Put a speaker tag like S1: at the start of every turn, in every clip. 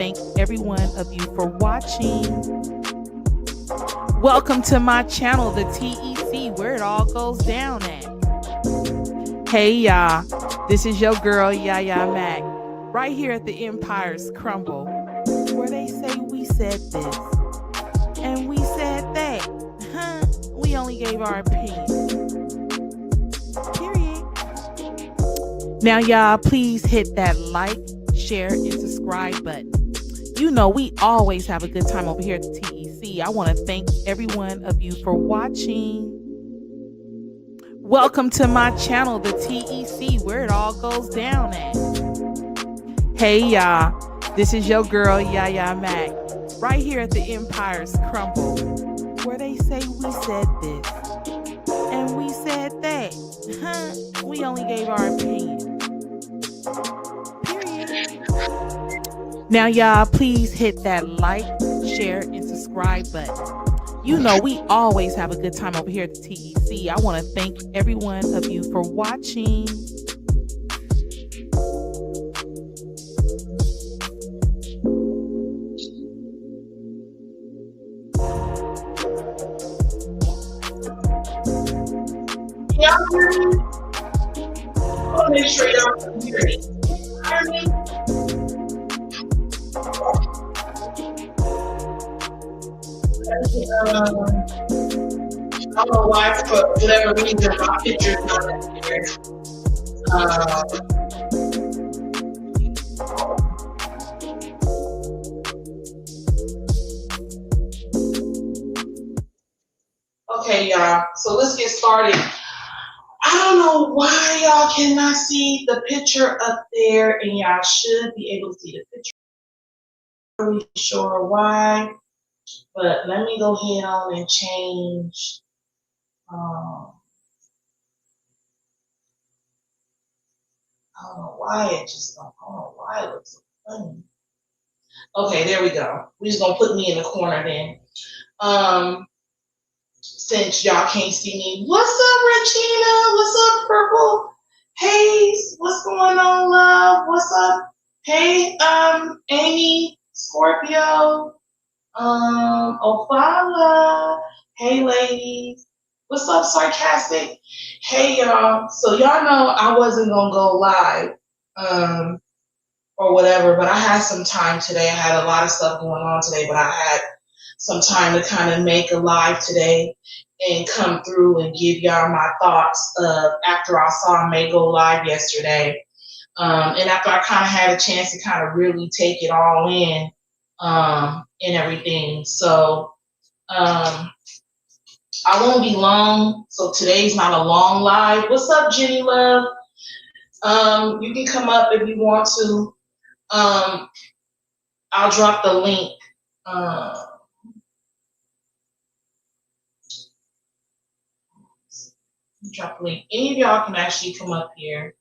S1: thank every one of you for watching. Welcome to my channel, the TEC, where it all goes down at. Hey y'all, this is your girl Yaya Mac, right here at the Empires Crumble, where they say we said this and we said that. We only gave our opinion. Period. Now y'all, please hit that like, share, and subscribe button. You know we always have a good time over here at the TEC. I want to thank every one of you for watching. Welcome to my channel, the TEC, where it all goes down at. Hey y'all, this is your girl Yaya Mac, right here at the Empires Crumble, where they say we said this and we said that. We only gave our opinion. Now, y'all, please hit that like, share, and subscribe button. You know we always have a good time over here at the TEC. I want to thank every one of you for watching.
S2: Y'all hear me? I want to make sure y'all can hear me. Hear me? I don't know why, for whatever reason, my picture's not up there. Okay, y'all. So let's get started. I don't know why y'all cannot see the picture up there, and y'all should be able to see the picture. I'm not really sure why, but let me go ahead on and change. I don't know why it just don't. I don't know why it looks so funny. Okay, there we go. We're just gonna put me in the corner then. Since y'all can't see me. What's up, Regina? What's up, Purple? Hey, what's going on, love? What's up? Hey, Amy, Scorpio, Ophala. Hey, ladies. What's up, Sarcastic? Hey, y'all. So y'all know I wasn't gonna go live, or whatever, but I had some time today. I had a lot of stuff going on today, but I had some time to kind of make a live today and come through and give y'all my thoughts after I saw May go live yesterday. And after I kind of had a chance to kind of really take it all in and everything. So I won't be long. So today's not a long live. What's up, Jenny Love? You can come up if you want to. I'll drop the link. Drop the link. Any of y'all can actually come up here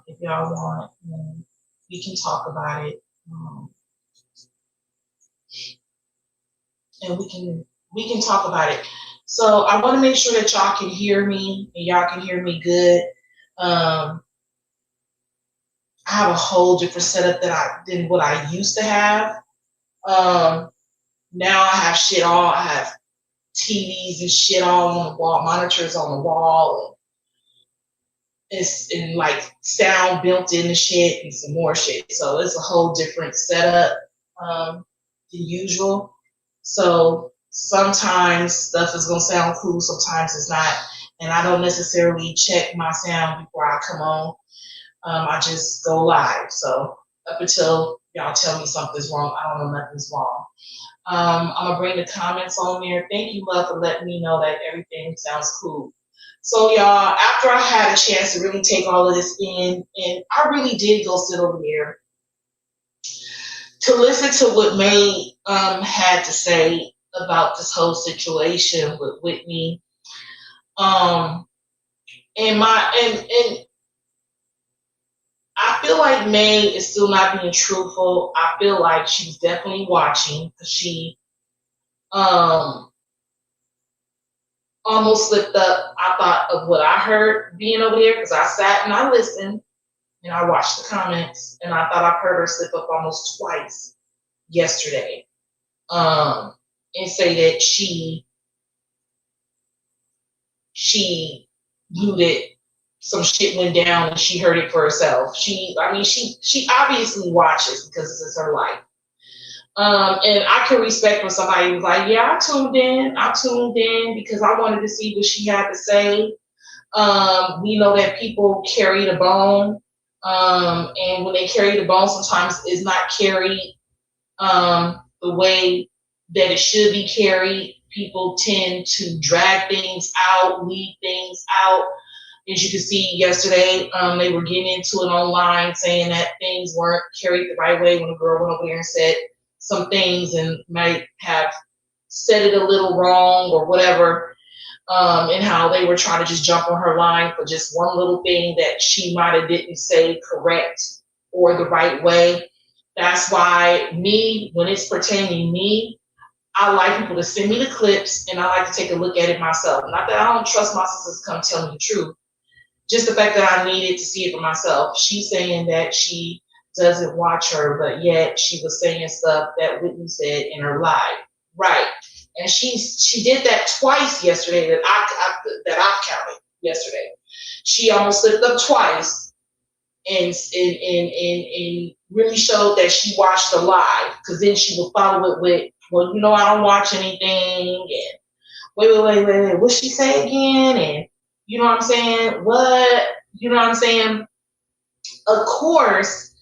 S2: if y'all want. We can talk about it, and we can talk about it. So I want to make sure that y'all can hear me and y'all can hear me good. I have a whole different setup than what I used to have. Now I have shit all. I have TVs and shit all on the wall, monitors on the wall, and it's in like sound built in the shit and some more shit. So it's a whole different setup than usual. So sometimes stuff is gonna sound cool, sometimes it's not, and I don't necessarily check my sound before I come on. I just go live. So up until y'all tell me something's wrong, I don't know nothing's wrong. I'm gonna bring the comments on there. Thank you, love, for letting me know that everything sounds cool. So y'all, after I had a chance to really take all of this in, and I really did go sit over there to listen to what May had to say about this whole situation with Whitney. And I feel like May is still not being truthful. I feel like she's definitely watching, because she almost slipped up, I thought, of what I heard being over there, because I sat and I listened and I watched the comments, and I thought I heard her slip up almost twice yesterday, and say that she knew that some shit went down and she heard it for herself. She obviously watches because this is her life. And I can respect when somebody was like, yeah, I tuned in because I wanted to see what she had to say. We know that people carry the bone. And when they carry the bone, sometimes it's not carried the way that it should be carried. People tend to drag things out, leave things out. As you can see yesterday, they were getting into it online saying that things weren't carried the right way when a girl went over there and said some things and might have said it a little wrong or whatever, and how they were trying to just jump on her line for just one little thing that she might have didn't say correct or the right way. That's why when it's pertaining to me, I like people to send me the clips and I like to take a look at it myself. Not that I don't trust my sisters to come tell me the truth, just the fact that I needed to see it for myself. She's saying that she doesn't watch her, but yet she was saying stuff that Whitney said in her live. Right. And she did that twice yesterday that I counted yesterday. She almost slipped up twice and really showed that she watched the live, because then she would follow it with, well, I don't watch anything, and wait, what'd she say again? And you know what I'm saying? What? You know what I'm saying? Of course,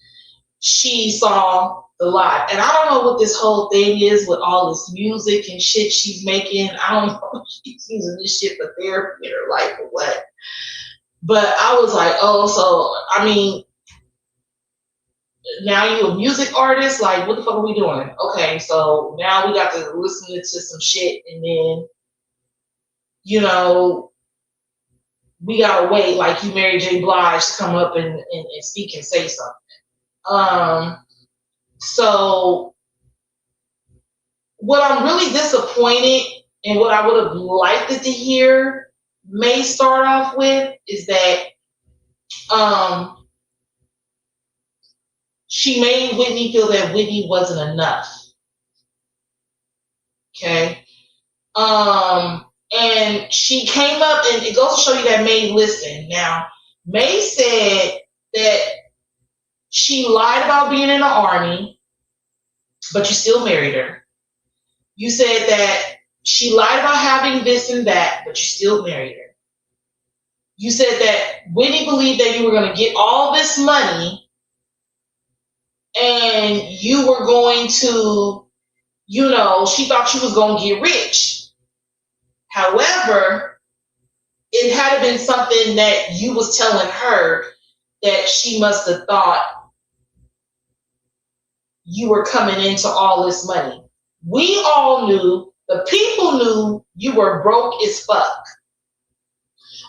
S2: she saw the live. And I don't know what this whole thing is with all this music and shit she's making. I don't know if she's using this shit for therapy in her life or what. But I was like, oh, so, now you a music artist? Like, what the fuck are we doing? Okay, so now we got to listen to some shit, and then, we gotta wait, like you Mary J. Blige to come up and speak and say something. So what I'm really disappointed and what I would have liked it to hear may start off with is that she made Whitney feel that Whitney wasn't enough. Okay. And she came up, and it goes to show you that May listened. Now, May said that she lied about being in the Army, but you still married her. You said that she lied about having this and that, but you still married her. You said that Whitney believed that you were going to get all this money and you were going to, she thought she was going to get rich. However, it had been something that you was telling her that she must have thought you were coming into all this money. We all knew, the people knew you were broke as fuck.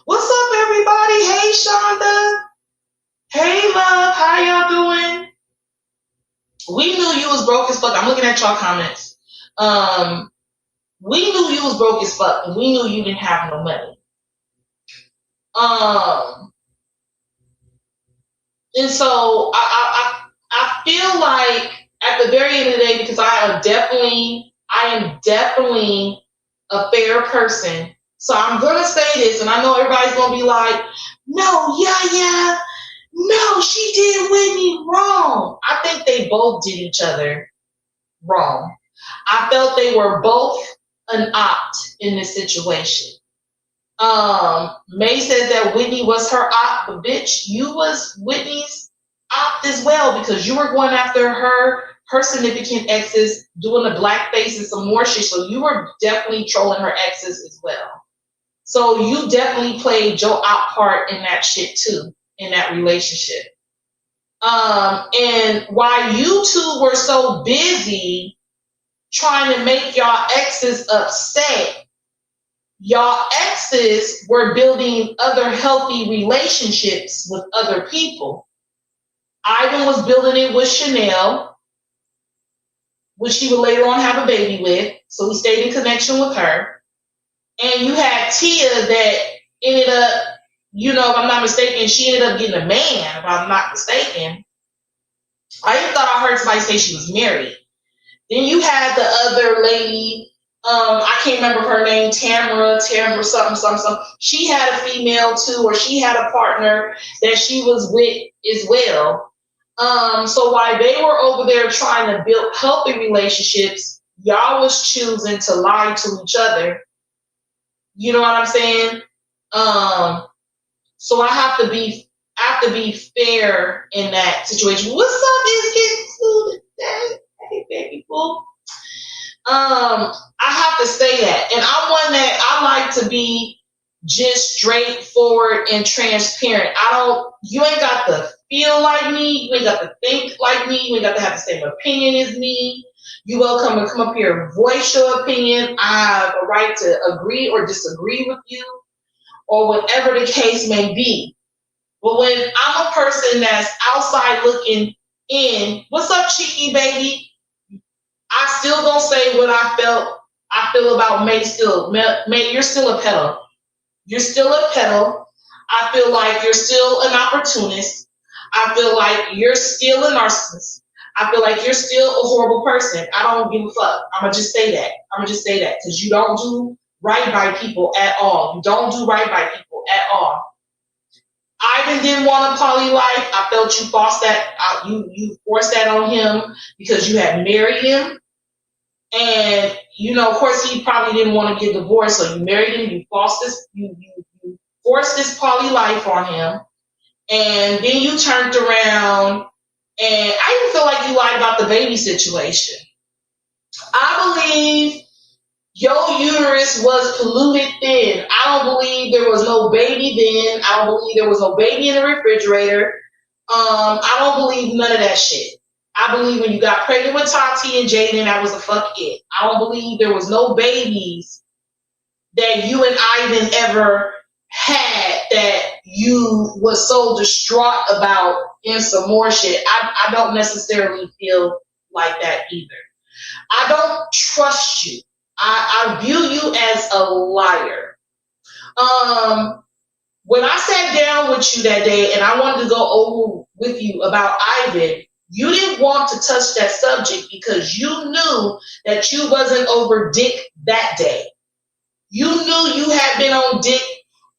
S2: What's up, everybody? Hey, Shonda. Hey, love. How y'all doing? We knew you was broke as fuck. I'm looking at y'all comments. We knew you was broke as fuck, and we knew you didn't have no money. And so I feel like at the very end of the day, because I am definitely a fair person. So I'm gonna say this, and I know everybody's gonna be like, no, yeah, no, she did Whitney wrong. I think they both did each other wrong. I felt they were both an opt in this situation. May said that Whitney was her opt, but bitch, you was Whitney's opt as well, because you were going after her significant exes, doing the blackface and some more shit. So you were definitely trolling her exes as well. So you definitely played your opt part in that shit too, in that relationship. And while you two were so busy trying to make y'all exes upset, y'all exes were building other healthy relationships with other people. Ivan was building it with Chanel, which he would later on have a baby with, so he stayed in connection with her. And you had Tia that ended up, if I'm not mistaken, she ended up getting a man, if I'm not mistaken. I even thought I heard somebody say she was married. Then you had the other lady, I can't remember her name, Tamara, something. She had a female too, or she had a partner that she was with as well. So while they were over there trying to build healthy relationships, y'all was choosing to lie to each other. You know what I'm saying? So I have to be fair in that situation. What's up, is getting food today? Hey, baby boo. I have to say that, and I'm one that I like to be just straightforward and transparent. You ain't got to feel like me, you ain't got to think like me, you ain't got to have the same opinion as me. You welcome to come up here and voice your opinion. I have a right to agree or disagree with you, or whatever the case may be. But when I'm a person that's outside looking in, what's up, cheeky baby? I still gonna say what I feel about May still. May, you're still a pedo. You're still a pedo. I feel like you're still an opportunist. I feel like you're still a narcissist. I feel like you're still a horrible person. I don't give a fuck. I'm gonna just say that. Because you don't do right by people at all. You don't do right by people at all. Ivan didn't want a poly life. I felt you forced that. You forced that on him because you had married him, and of course, he probably didn't want to get divorced. So you married him. You forced this. You forced this poly life on him, and then you turned around. And I even feel like you lied about the baby situation. I believe your uterus was polluted then. I don't believe there was no baby then. I don't believe there was no baby in the refrigerator. I don't believe none of that shit. I believe when you got pregnant with Tati and Jaden, that was a fuck it. I don't believe there was no babies that you and Ivan ever had that you was so distraught about and some more shit. I don't necessarily feel like that either. I don't trust you. I view you as a liar. When I sat down with you that day and I wanted to go over with you about Ivan, you didn't want to touch that subject because you knew that you wasn't over dick that day. You knew you had been on dick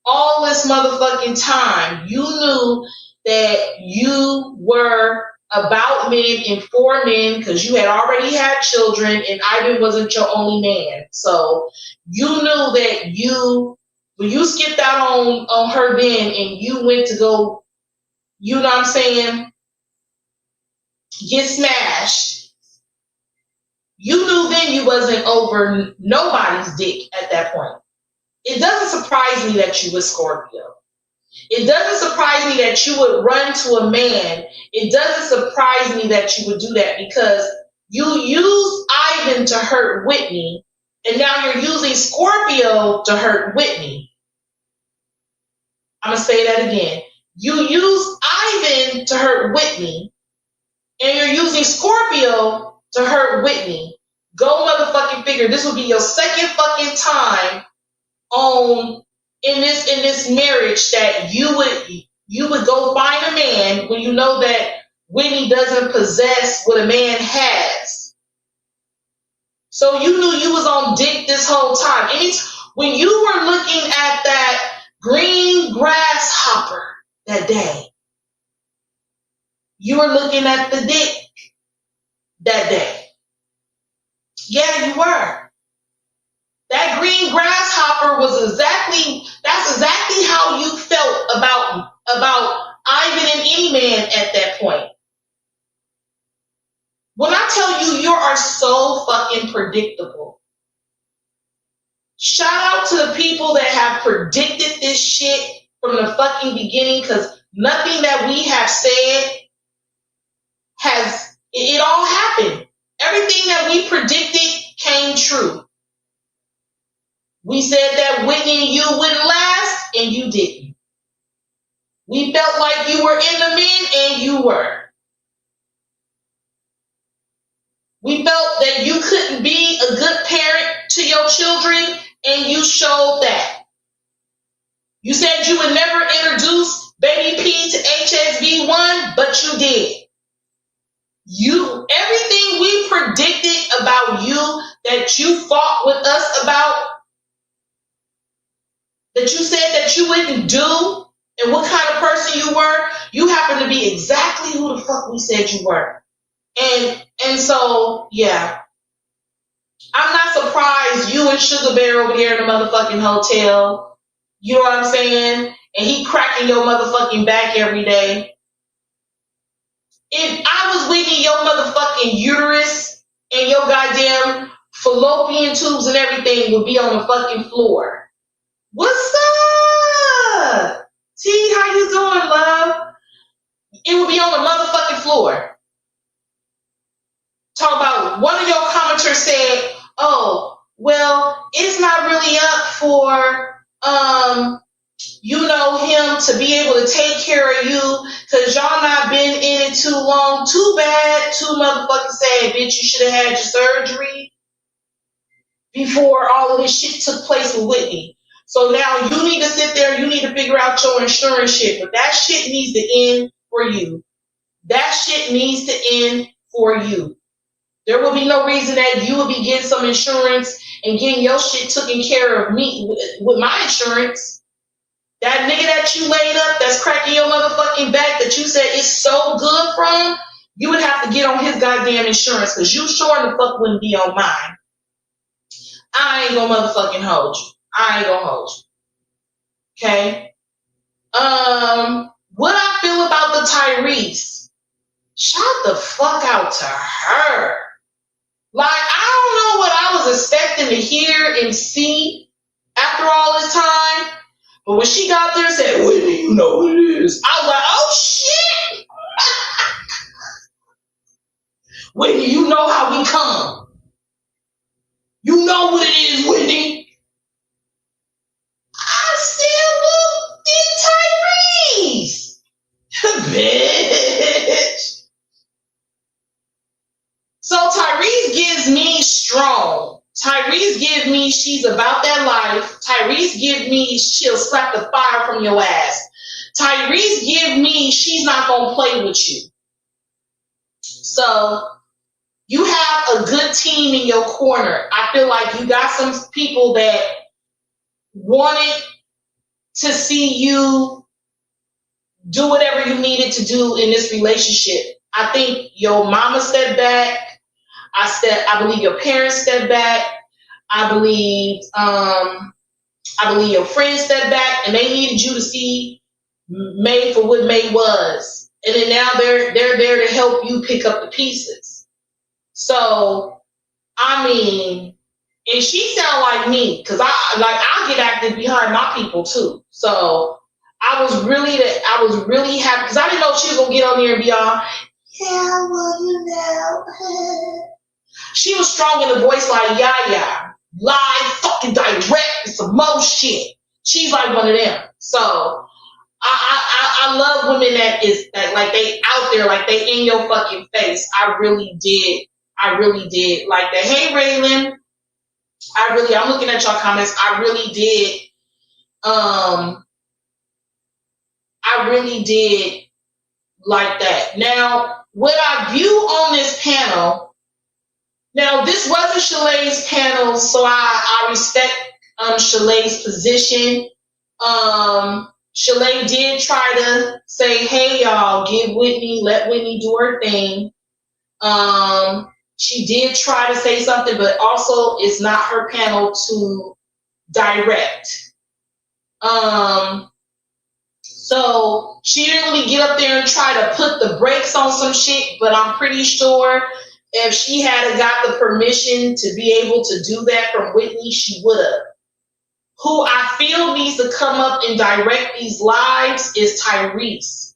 S2: all this motherfucking time. You knew that you were about men and for men because you had already had children and Ivan wasn't your only man. So you knew that when you skipped out on her then and you went to go, you know what I'm saying, get smashed, you knew then you wasn't over nobody's dick at that point. It doesn't surprise me that you were Scorpio. It doesn't surprise me that you would run to a man. It doesn't surprise me that you would do that because you used Ivan to hurt Whitney, and now you're using Scorpio to hurt Whitney. I'm going to say that again. You used Ivan to hurt Whitney, and you're using Scorpio to hurt Whitney. Go motherfucking figure. This will be your second fucking time in this marriage that you would go find a man when you know that Whitney doesn't possess what a man has. So you knew you was on dick this whole time. When you were looking at that green grasshopper that day, you were looking at the dick that day. Yeah, you were. That green grasshopper that's exactly how you felt about Ivan and any man at that point. When I tell you are so fucking predictable, shout out to the people that have predicted this shit from the fucking beginning, because nothing that we have said it all happened. Everything that we predicted came true. We said that Whitney and you wouldn't last, and you didn't. We felt like you were in the men, and you were. We felt that you couldn't be a good parent to your children, and you showed that. You said you would never introduce Baby P to HSV1, but you did. Everything we predicted about about you that you fought with us about, that you said that you wouldn't do, and what kind of person you were, you happen to be exactly who the fuck we said you were. And so, yeah. I'm not surprised you and Sugar Bear over there in the motherfucking hotel. You know what I'm saying? And he cracking your motherfucking back every day. If I was Whitney, your motherfucking uterus and your goddamn fallopian tubes and everything would be on the fucking floor. What's up? T, how you doing, love? It would be on the motherfucking floor. Talk about one of your commenters said, oh, well, it's not really up for him to be able to take care of you because y'all not been in it too long. Too bad. Too motherfucking sad, bitch. You should have had your surgery before all of this shit took place with Whitney. So now you need to sit there, you need to figure out your insurance shit, but that shit needs to end for you. That shit needs to end for you. There will be no reason that you will be getting some insurance and getting your shit taken care of me with my insurance. That nigga that you laid up that's cracking your motherfucking back that you said is so good from, you would have to get on his goddamn insurance because you sure the fuck wouldn't be on mine. I ain't gonna motherfucking hold you. I ain't gonna hold you. Okay? What I feel about the Tyrese, shout the fuck out to her. Like, I don't know what I was expecting to hear and see after all this time, but when she got there and said, Whitney, you know what it is, I was like, oh shit! Whitney, you know how we come. You know what it is, Whitney. I still look in Tyrese. Bitch. So Tyrese gives me strong. Tyrese gives me she's about that life. Tyrese gives me she'll slap the fire from your ass. Tyrese gives me she's not going to play with you. So you have a good team in your corner. I feel like you got some people that wanted to see you do whatever you needed to do in this relationship. I think your mama stepped back. I believe your parents stepped back. I believe your friends stepped back, and they needed you to see May for what May was. And then now they're there to help you pick up the pieces. So, I mean, and she sound like me, because I get active behind my people too. So I was really happy because I didn't know she was gonna get on there and be all, yeah, well, you know. She was strong in the voice like Yaya, live, fucking direct, and some more shit. She's like one of them. So I love women that like they out there, like they in your fucking face. I really did like that. Hey Raylan, I'm looking at y'all comments. I really did like that. Now, what I view on this panel. Now, this wasn't Shalay's panel, so I respect Shalay's position. Shalay did try to say, hey, y'all, let Whitney do her thing. She did try to say something, but also it's not her panel to direct. So she didn't really get up there and try to put the brakes on some shit, but I'm pretty sure if she had got the permission to be able to do that from Whitney, she would have. Who I feel needs to come up and direct these lives is Tyrese.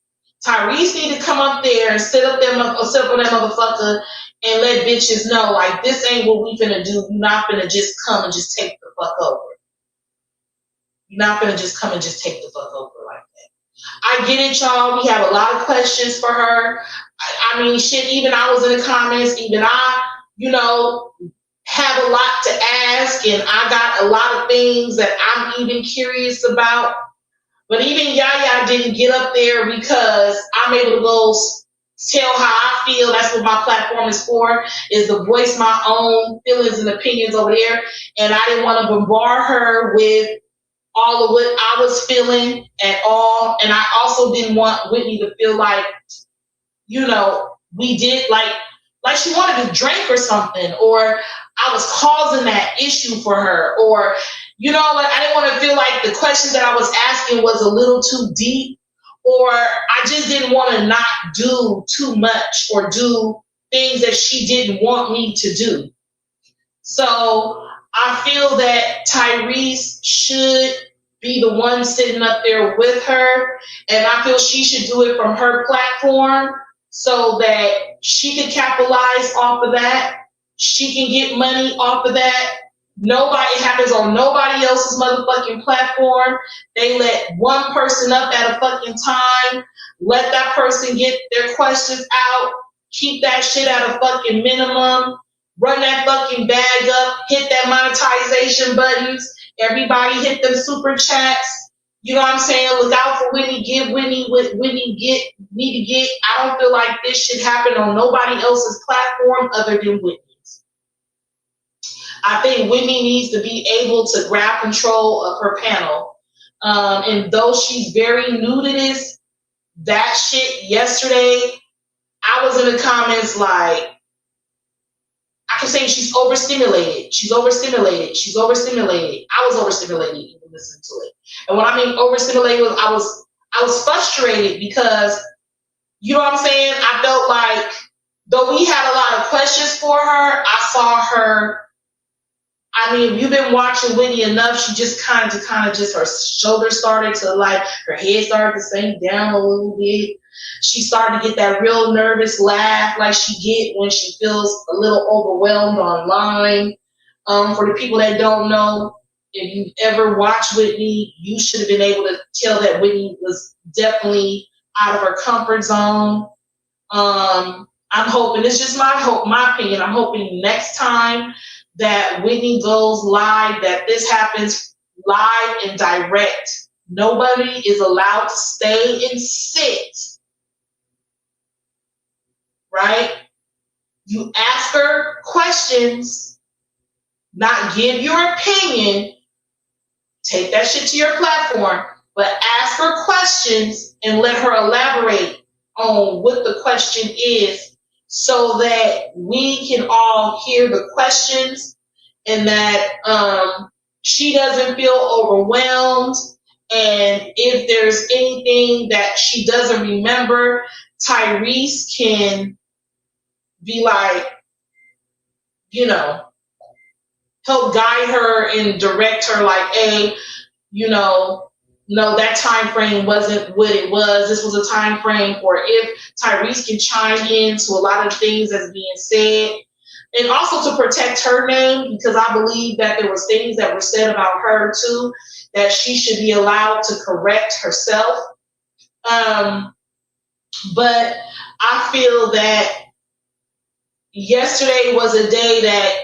S2: Tyrese need to come up there and sit up on that motherfucker and let bitches know, like, this ain't what we finna do. You're not finna just come and just take the fuck over. You're not finna just come and just take the fuck over like that. I get it, y'all. We have a lot of questions for her. I mean, shit, even I was in the comments, even I, have a lot to ask, and I got a lot of things that I'm even curious about. But even Yaya didn't get up there because I'm able to go tell how I feel. That's what my platform is for, is to voice my own feelings and opinions over there. And I didn't want to bombard her with all of what I was feeling at all. And I also didn't want Whitney to feel like, we did like she wanted to drink or something, or I was causing that issue for her, or, like I didn't want to feel like the questions that I was asking was a little too deep, or I just didn't want to not do too much or do things that she didn't want me to do. So I feel that Tyrese should be the one sitting up there with her, and I feel she should do it from her platform so that she can capitalize off of that. She can get money off of that. It happens on nobody else's motherfucking platform. They let one person up at a fucking time. Let that person get their questions out. Keep that shit at a fucking minimum. Run that fucking bag up. Hit that monetization buttons. Everybody hit them super chats. You know what I'm saying? Look out for Whitney. Give Whitney what Whitney need to get. I don't feel like this should happen on nobody else's platform other than Whitney's. I think Whitney needs to be able to grab control of her panel. And though she's very new to this, that shit yesterday, I was in the comments like, I kept saying she's overstimulated. She's overstimulated. She's overstimulated. I was overstimulated even listening to it. And what I mean overstimulated, I was frustrated because, you know what I'm saying? I felt like though we had a lot of questions for her, I saw her. I mean, if you've been watching Whitney enough, she just kind of just her shoulders started to her head started to sink down a little bit. She started to get that real nervous laugh like she get when she feels a little overwhelmed online. For the people that don't know, if you've ever watched Whitney, you should have been able to tell that Whitney was definitely out of her comfort zone. I'm hoping, it's just my opinion, I'm hoping next time that Whitney goes live, that this happens live and direct. Nobody is allowed to stay and sit. Right? You ask her questions, not give your opinion. Take that shit to your platform, but ask her questions and let her elaborate on what the question is so that we can all hear the questions and that she doesn't feel overwhelmed. And if there's anything that she doesn't remember, Tyrese can be like, help guide her and direct her like, hey, no, that time frame wasn't what it was. This was a time frame. Or if Tyrese can chime in to a lot of things that's being said. And also to protect her name, because I believe that there was things that were said about her too, that she should be allowed to correct herself. But I feel that yesterday was a day that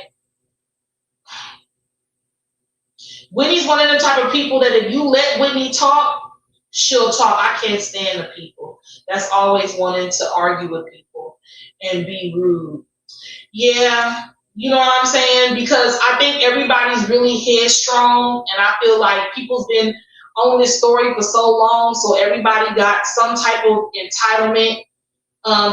S2: Whitney's one of the type of people that if you let Whitney talk, she'll talk. I can't stand the people that's always wanting to argue with people and be rude. Yeah, you know what I'm saying? Because I think everybody's really headstrong, and I feel like people's been on this story for so long, so everybody got some type of entitlement.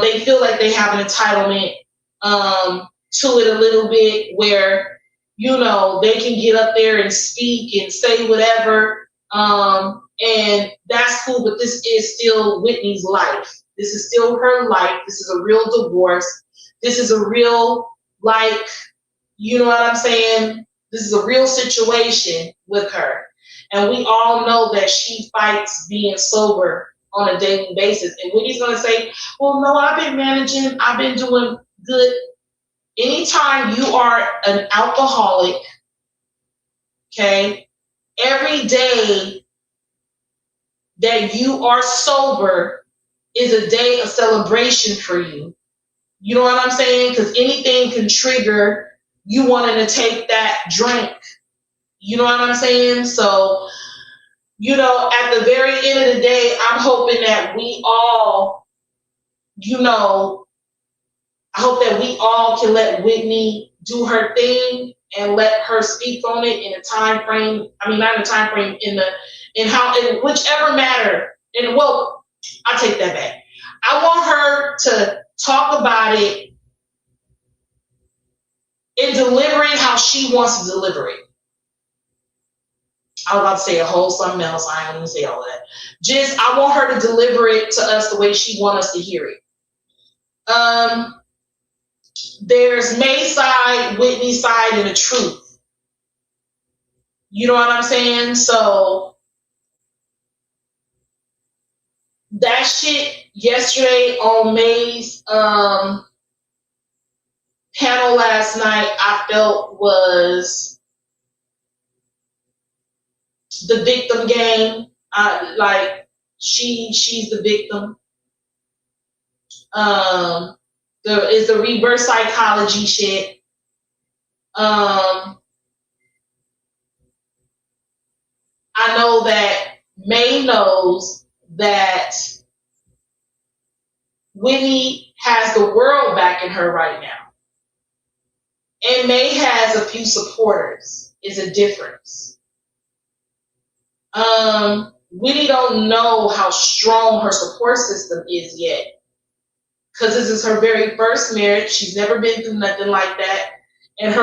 S2: They feel like they have an entitlement to it a little bit where, they can get up there and speak and say whatever. And that's cool, but this is still Whitney's life. This is still her life. This is a real divorce. This is a real, you know what I'm saying? This is a real situation with her. And we all know that she fights being sober on a daily basis. And Whitney's going to say, well, no, I've been managing. I've been doing good. Anytime you are an alcoholic, okay, every day that you are sober is a day of celebration for you. You know what I'm saying? Because anything can trigger you wanting to take that drink. You know what I'm saying? So, at the very end of the day, I'm hoping that we all you know, I hope that we all can let Whitney do her thing and let her speak on it in a time frame. I mean, not in a time frame, in whichever matter. And well, I take that back. I want her to talk about it and deliver it how she wants to deliver it. I was about to say a whole something else. I ain't gonna say all that. Just I want her to deliver it to us the way she wants us to hear it. There's May's side, Whitney's side, and the truth. You know what I'm saying? So that shit yesterday on May's panel last night, I felt was the victim game. Like she's the victim. Is the reverse psychology shit. I know that May knows that Whitney has the world backing her right now. And May has a few supporters. Is a difference. Whitney don't know how strong her support system is yet. Because this is her very first marriage. She's never been through nothing like that. And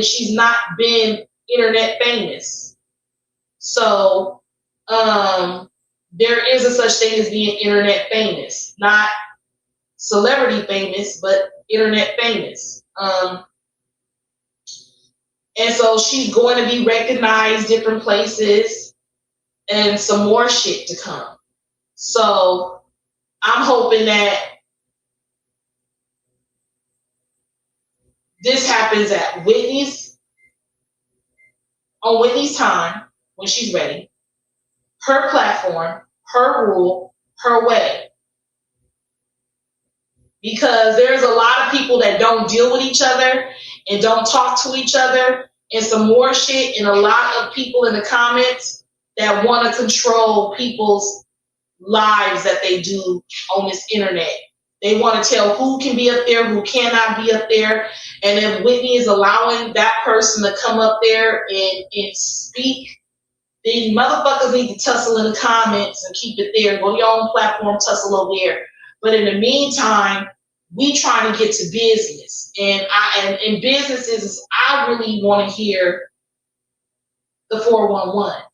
S2: she's not been internet famous. So there is a such thing as being internet famous. Not celebrity famous, but internet famous. And so she's going to be recognized different places and some more shit to come. So I'm hoping that this happens at on Whitney's time, when she's ready, her platform, her rule, her way. Because there's a lot of people that don't deal with each other and don't talk to each other, and some more shit, and a lot of people in the comments that want to control people's lives that they do on this internet. They want to tell who can be up there, who cannot be up there. And if Whitney is allowing that person to come up there and speak, then motherfuckers need to tussle in the comments and keep it there. Go to your own platform, tussle over there. But in the meantime, we trying to get to business. And in businesses, I really want to hear the 411.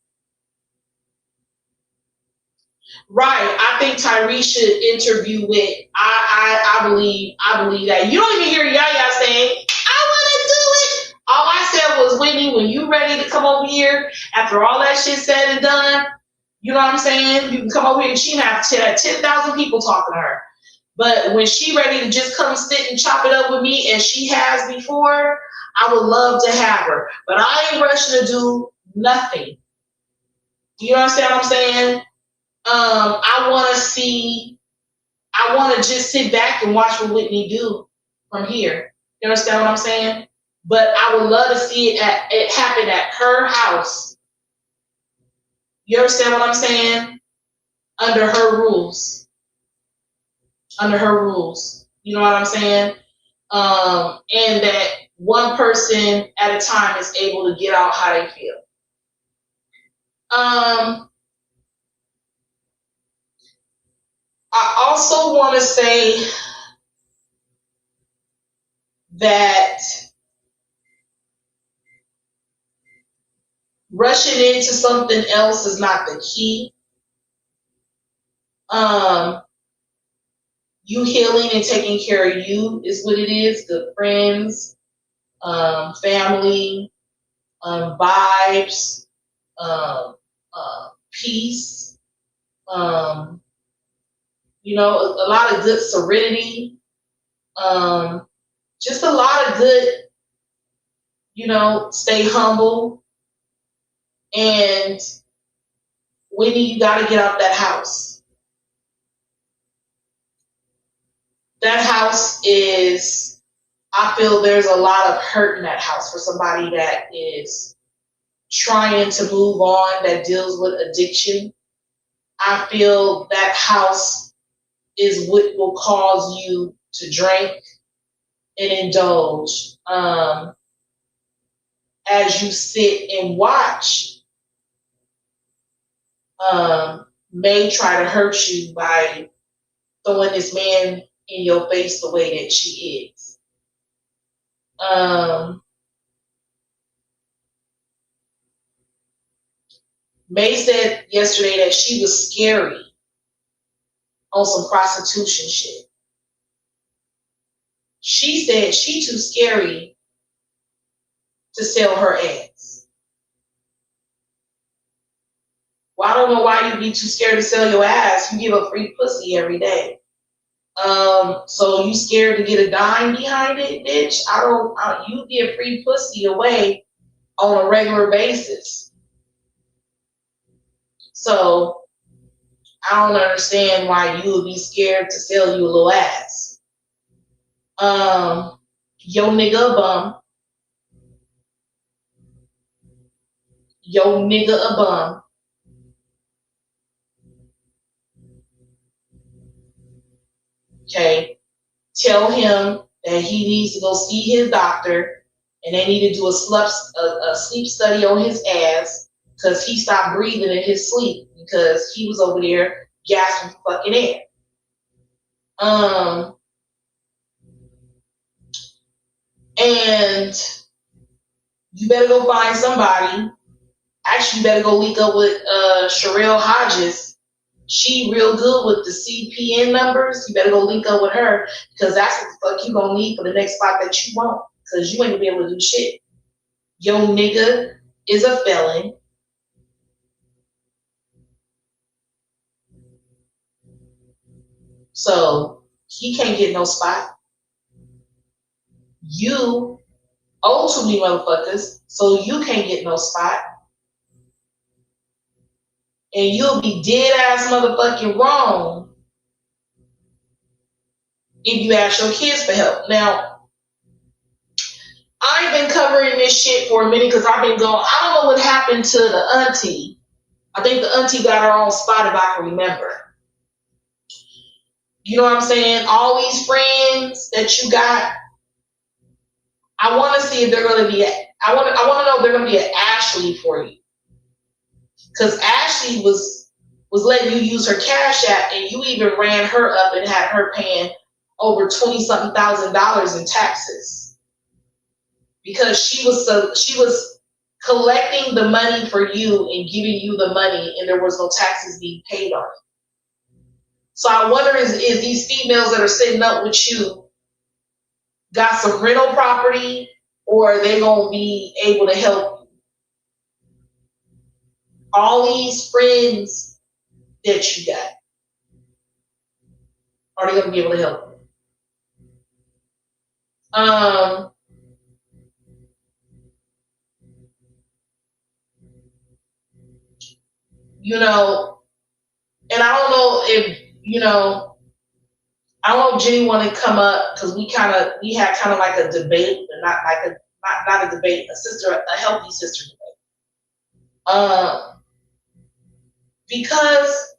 S2: Right. I think Tyrese should interview with. I believe that. You don't even hear Yaya saying, "I want to do it." All I said was, Whitney, when you ready to come over here, after all that shit said and done, you know what I'm saying? You can come over here, and she have 10,000 people talking to her. But when she ready to just come sit and chop it up with me, as she has before, I would love to have her. But I ain't rushing to do nothing. Do you understand what I'm saying? I want to just sit back and watch what Whitney do from here. You understand what I'm saying? But I would love to see it happen at her house. You understand what I'm saying? Under her rules. Under her rules. You know what I'm saying? And that one person at a time is able to get out how they feel. I also want to say that rushing into something else is not the key. You healing and taking care of you is what it is. The friends, family, vibes, peace, you know, a lot of good serenity, just a lot of good, you know, stay humble. And Whitney, you got to get out that house. That house is, I feel there's a lot of hurt in that house for somebody that is trying to move on, that deals with addiction. I feel that house is what will cause you to drink and indulge. As you sit and watch, may try to hurt you by throwing this man in your face the way that she is. May said yesterday that she was scary on some prostitution shit. She said she too scary to sell her ass. Well, I don't know why you'd be too scared to sell your ass. You give a free pussy every day. So you scared to get a dime behind it, bitch? You give free pussy away on a regular basis. So I don't understand why you would be scared to sell you a little ass. Yo nigga a bum. Yo nigga a bum. Okay. Tell him that he needs to go see his doctor and they need to do a sleep study on his ass because he stopped breathing in his sleep because he was over there gasping for fucking air. And you better go find somebody. Actually, you better go link up with Sherelle Hodges. She real good with the CPN numbers. You better go link up with her because that's what the fuck you gonna need for the next spot that you want because you ain't gonna be able to do shit. Yo nigga is a felon. So he can't get no spot. You owe too many motherfuckers, so you can't get no spot. And you'll be dead ass motherfucking wrong if you ask your kids for help. Now, I've been covering this shit for a minute because I've been going, I don't know what happened to the auntie. I think the auntie got her own spot if I can remember. You know what I'm saying? All these friends that you got, I want to see if they're going to be, I want to know if they're going to be an Ashley for you. Because Ashley was letting you use her Cash App, and you even ran her up and had her paying over $20-something thousand in taxes because she was collecting the money for you and giving you the money, and there was no taxes being paid on it. So I wonder is these females that are sitting up with you got some rental property, or are they gonna be able to help you? All these friends that you got, are they going to be able to help you? You know, and I don't know if, I don't know if Jenny want to come up because we had kind of like a debate, but not a debate, a healthy sister debate. Because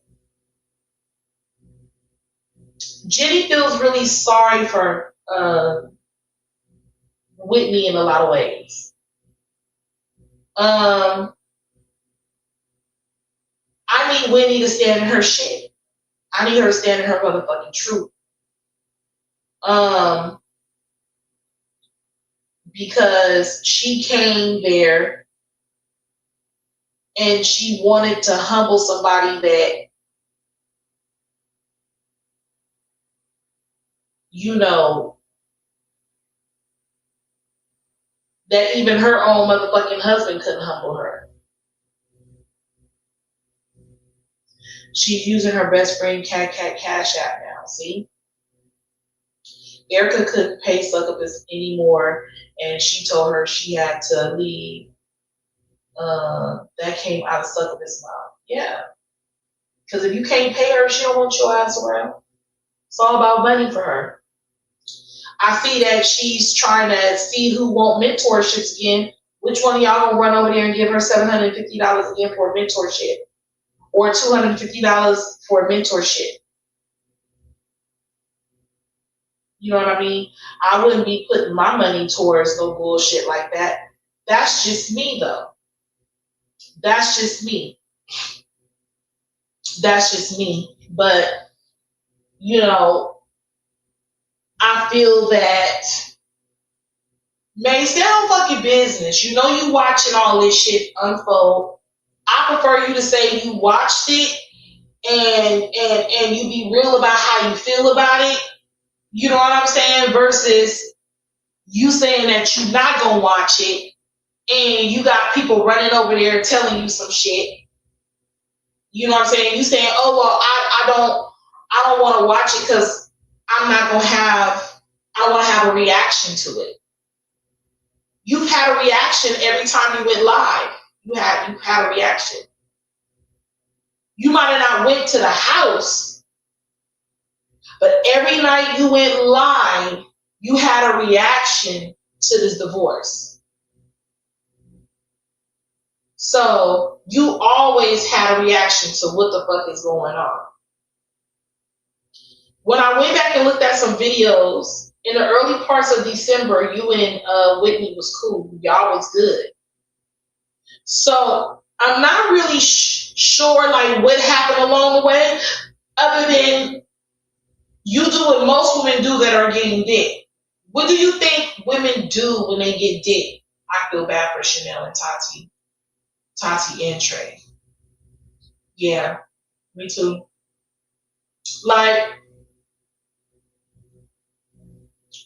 S2: Jenny feels really sorry for Whitney in a lot of ways. I need Whitney to stand in her shit. I need her to stand in her motherfucking truth. Because she came there and she wanted to humble somebody that, that even her own motherfucking husband couldn't humble her. She's using her best friend Cash App now, see? Erica couldn't pay Succubus anymore, and she told her she had to leave. That came out of Succubus' mouth. Yeah. Because if you can't pay her, she don't want your ass around. It's all about money for her. I see that she's trying to see who want mentorships again. Which one of y'all gonna run over there and give her $750 again for a mentorship? Or $250 for a mentorship? You know what I mean? I wouldn't be putting my money towards no bullshit like that. That's just me, though. That's just me. That's just me. But, you know, I feel that, man, stay on fucking business. You know you watching all this shit unfold. I prefer you to say you watched it and you be real about how you feel about it. You know what I'm saying? Versus you saying that you're not gonna watch it and you got people running over there telling you some shit. You know what I'm saying? You saying, oh well, I don't want to watch it because I'm not gonna have I don't want to have a reaction to it. You've had a reaction every time you went live. You had a reaction. You might have not went to the house, but every night you went live, you had a reaction to this divorce. So you always had a reaction to what the fuck is going on. When I went back and looked at some videos, in the early parts of December, you and Whitney was cool. Y'all was good. So I'm not really sure like what happened along the way, other than you do what most women do that are getting dick. What do you think women do when they get dick? I feel bad for Chanel and Tati and Trey. Yeah, me too. Like,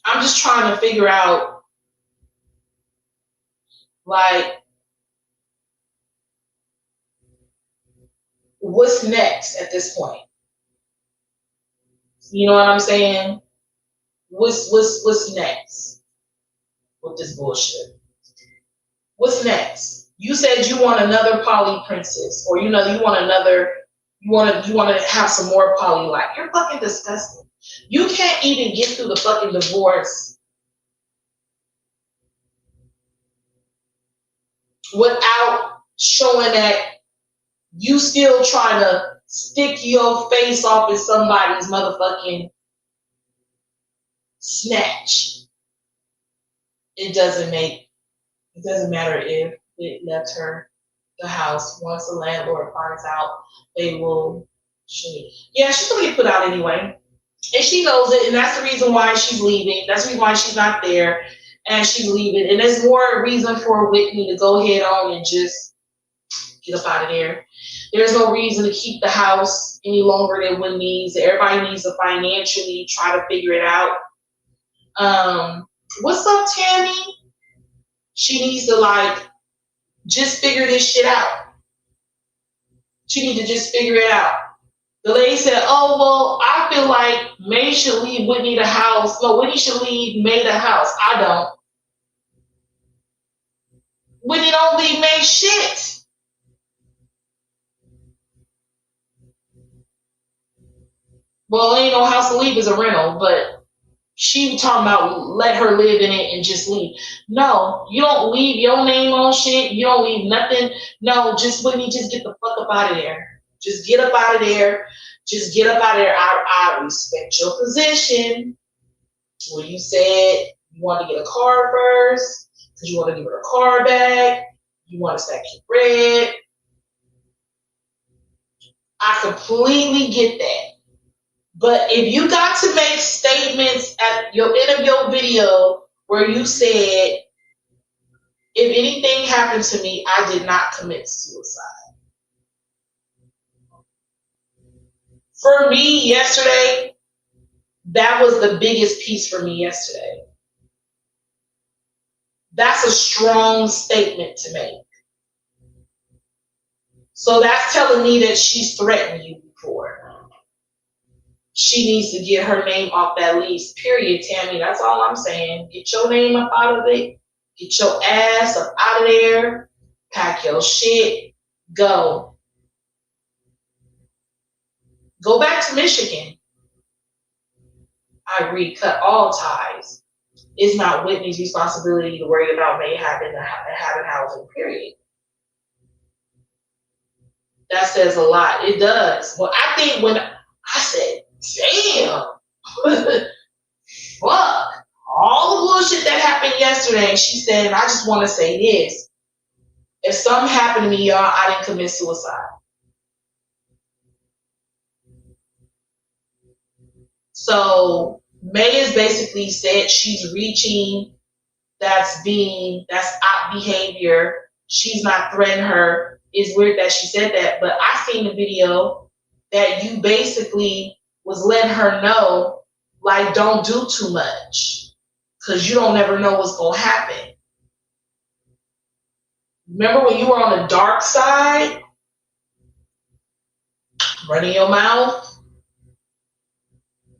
S2: I'm just trying to figure out, like, what's next at this point? You know what I'm saying? What's next with this bullshit? What's next? You said you want another poly princess, or you want to have some more poly life. You're fucking disgusting. You can't even get through the fucking divorce without showing that you still trying to stick your face off in somebody's motherfucking snatch. It doesn't matter if it left her the house. Once the landlord finds out, they will shoot. Yeah, she's gonna get put out anyway. And she knows it, and that's the reason why she's leaving. That's the reason why she's not there, and she's leaving. And there's more reason for Whitney to go head on and just get up out of there. There's no reason to keep the house any longer than one needs. Everybody needs to financially try to figure it out. What's up, Tammy? She needs to just figure this shit out. She needs to just figure it out. The lady said, oh, well, I feel like May should leave Whitney the house. No, Whitney should leave May the house. I don't. Whitney don't leave May shit. Well, ain't no house to leave is a rental, but she talking about let her live in it and just leave. No, you don't leave your name on shit. You don't leave nothing. No, just Whitney, just get the fuck up out of there. Just get up out of there. Just get up out of there. I respect your position. When you said you want to get a car first, because you want to give her a car back, you want to stack your bread. I completely get that. But if you got to make statements at your end of your video where you said, if anything happened to me, I did not commit suicide. For me yesterday, that was the biggest piece for me yesterday. That's a strong statement to make. So that's telling me that she's threatened you before. She needs to get her name off that lease, period, Tammy. That's all I'm saying. Get your name up out of it. Get your ass up out of there. Pack your shit. Go. Go back to Michigan. I agree. Cut all ties. It's not Whitney's responsibility to worry about May having housing, period. That says a lot. It does. Well, I think when I said, damn, fuck, yesterday, and she said, and I just want to say this. If something happened to me, y'all, I didn't commit suicide. So May has basically said she's reaching, that's out behavior. She's not threatening her. It's weird that she said that, but I seen the video that you basically was letting her know, like, don't do too much, because you don't never know what's going to happen. Remember when you were on the dark side, running your mouth?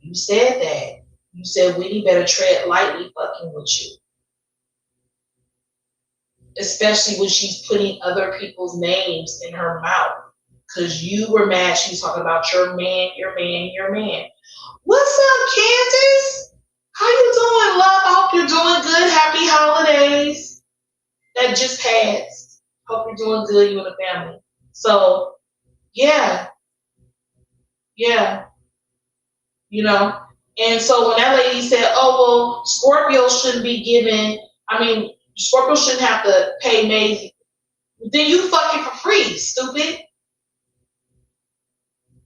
S2: You said that. You said Whitney better tread lightly fucking with you. Especially when she's putting other people's names in her mouth. Because you were mad. She was talking about your man, your man, your man. What's up, Candace? How you doing, love? I hope you're doing good. Happy holidays. That just passed. Hope you're doing good, you and the family. So, yeah. You know? And so when that lady said, oh, well, Scorpio shouldn't be given, Scorpio shouldn't have to pay Maisie, then you fucking for free, stupid.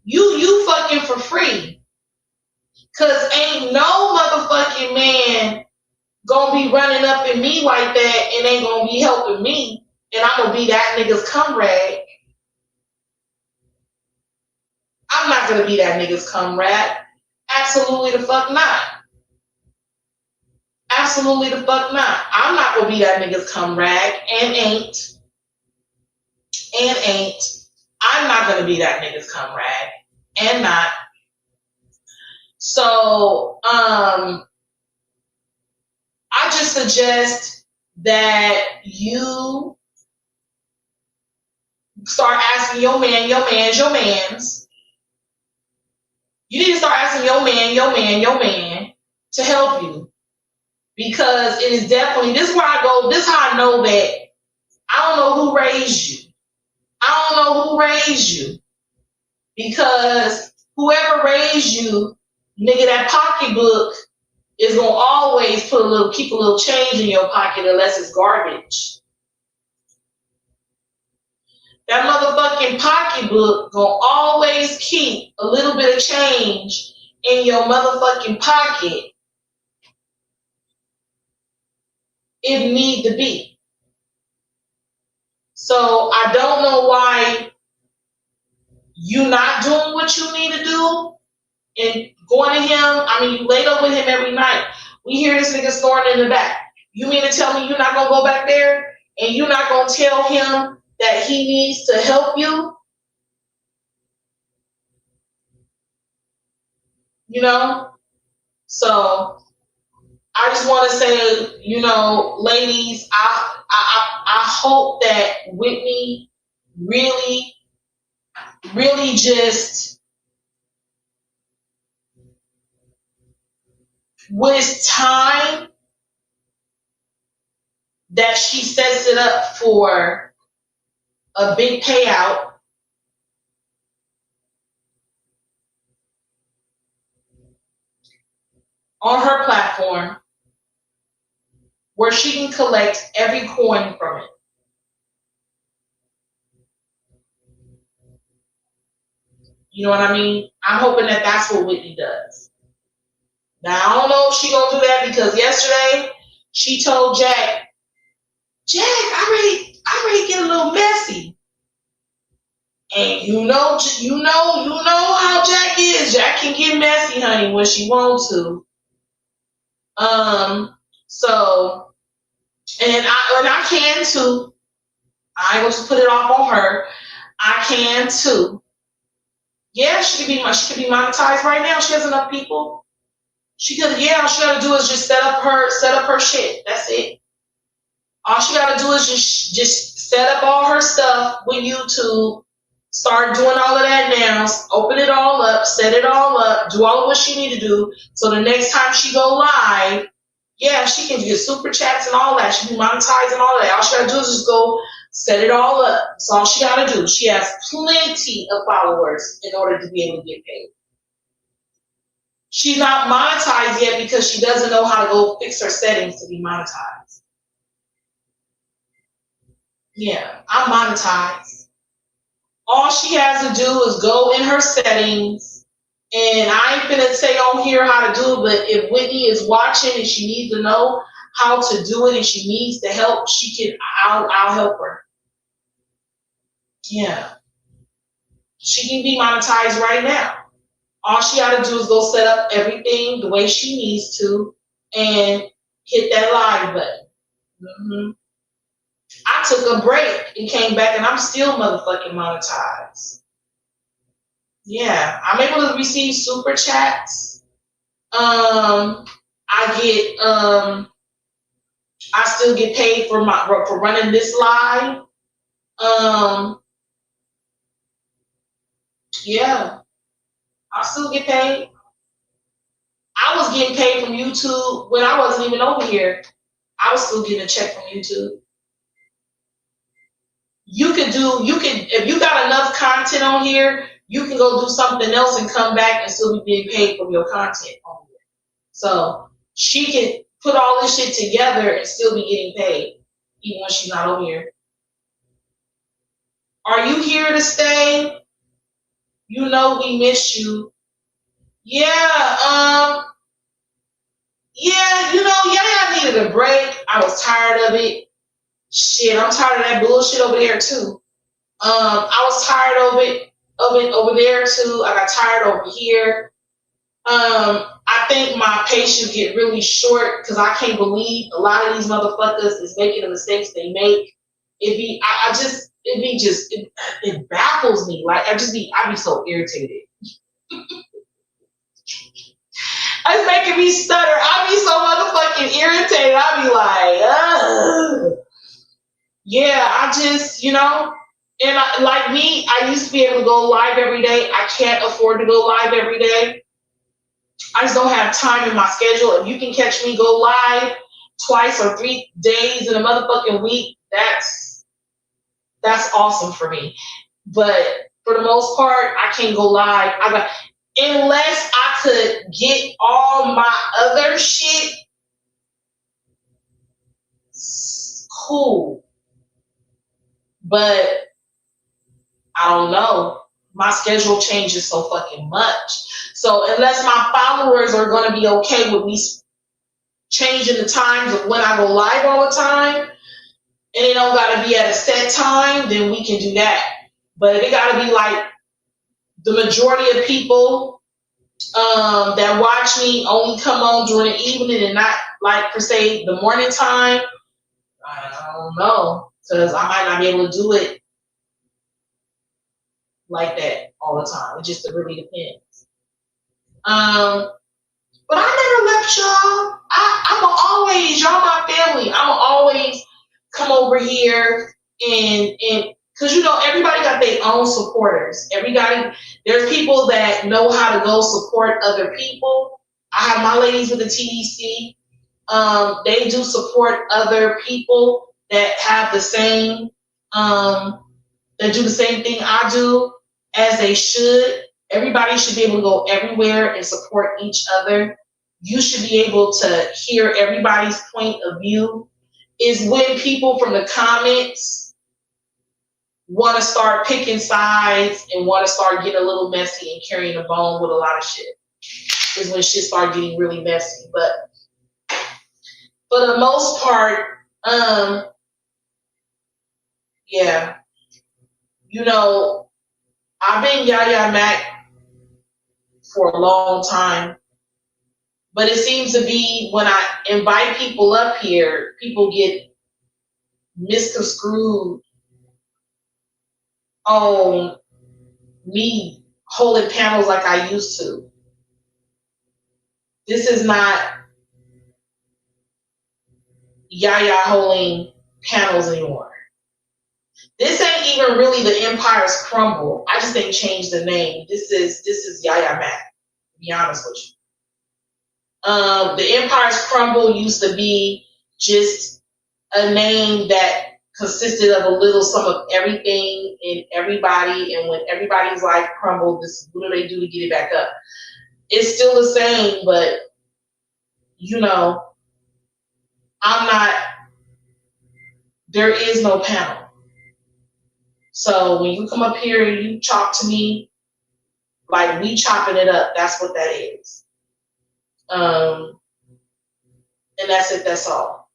S2: You fucking for free. Cause ain't no motherfucking man gonna be running up in me like that and ain't gonna be helping me, and I'm gonna be that nigga's cum rag. I'm not gonna be that nigga's cum rag. Absolutely the fuck not. Absolutely the fuck not. I'm not gonna be that nigga's cum rag, and ain't. I'm not gonna be that nigga's cum rag, and not. So, I just suggest that you start asking your mans. You need to start asking your man to help you. Because it is definitely, this is where I go, this is how I know that I don't know who raised you. Because whoever raised you, nigga, that pocketbook is gonna always keep a little change in your pocket unless it's garbage. That motherfucking pocketbook gonna always keep a little bit of change in your motherfucking pocket if need to be. So I don't know why you not doing what you need to do and going to him. You laid up with him every night. We hear this nigga snoring in the back. You mean to tell me you're not gonna go back there and you're not gonna tell him that he needs to help you? You know? So I just want to say, ladies, I hope that Whitney really, really just, when it's time that she sets it up for a big payout, on her platform where she can collect every coin from it. You know what I mean? I'm hoping that that's what Whitney does. Now, I don't know if she's going to do that, because yesterday she told Jack, I ready to get a little messy. And you know how Jack is. Jack can get messy, honey, when she wants to. So, and I can too. I ain't going to put it off on her. I can too. Yeah, she could be monetized right now. She has enough people. She could, all she gotta do is just set up her shit. That's it. All she gotta do is just set up all her stuff with YouTube, start doing all of that now, open it all up, set it all up, do all of what she need to do, so the next time she go live, she can get super chats and all that. She can be monetized and all that. All she gotta do is just go set it all up. That's all she gotta do. She has plenty of followers in order to be able to get paid. She's not monetized yet because she doesn't know how to go fix her settings to be monetized. Yeah, I'm monetized. All she has to do is go in her settings, and I ain't gonna say on here how to do it, but if Whitney is watching and she needs to know how to do it and she needs the help, she can. I'll help her. Yeah, she can be monetized right now. All she got to do is go set up everything the way she needs to, and hit that live button. hmm I took a break and came back, and I'm still motherfucking monetized. Yeah, I'm able to receive super chats. I get I still get paid for running this live. Um, yeah, I still get paid. I was getting paid from YouTube when I wasn't even over here. I was still getting a check from YouTube. If you got enough content on here, you can go do something else and come back and still be being paid from your content on here. So she can put all this shit together and still be getting paid, even when she's not over here. Are you here to stay? You know we miss you. Yeah, I needed a break. I was tired of it. Shit, I'm tired of that bullshit over there too. I was tired of it over there too. I got tired over here. I think my patience get really short because I can't believe a lot of these motherfuckers is making the mistakes they make. It baffles me. Like I be so irritated. It's making me stutter. I be so motherfucking irritated. I be like, ugh. Yeah, and like me, I used to be able to go live every day. I can't afford to go live every day. I just don't have time in my schedule. If you can catch me go live twice or 3 days in a motherfucking week, that's awesome for me. But for the most part, I can't go live. Unless I could get all my other shit, cool. But I don't know. My schedule changes so fucking much. So unless my followers are going to be okay with me changing the times of when I go live all the time, and it don't got to be at a set time, then we can do that. But if it got to be like the majority of people that watch me only come on during the evening and not like per se the morning time, I don't know, because I might not be able to do it like that all the time. It just really depends. But I never left y'all. I'ma always, y'all my family. I'ma always come over here and because everybody got their own supporters. There's people that know how to go support other people. I have my ladies with the TDC. They do support other people that have the same that do the same thing I do, as they should. Everybody should be able to go everywhere and support each other. You should be able to hear everybody's point of view. Is when people from the comments want to start picking sides and want to start getting a little messy and carrying a bone with a lot of shit. Is when shit start getting really messy. But for the most part, yeah, I've been Yaya Mac for a long time, but it seems to be when I invite people up here, people get misconstrued on me holding panels like I used to. This is not Yaya holding panels anymore. This ain't even really the Empire's Crumble. I just ain't changed the name. This is Yaya Mac, to be honest with you. The Empire's Crumble used to be just a name that consisted of a little some of everything and everybody, and when everybody's life crumbled, what do they do to get it back up? It's still the same, but I'm not, there is no panel. So when you come up here and you talk to me, like we chopping it up, that's what that is. And that's it, that's all.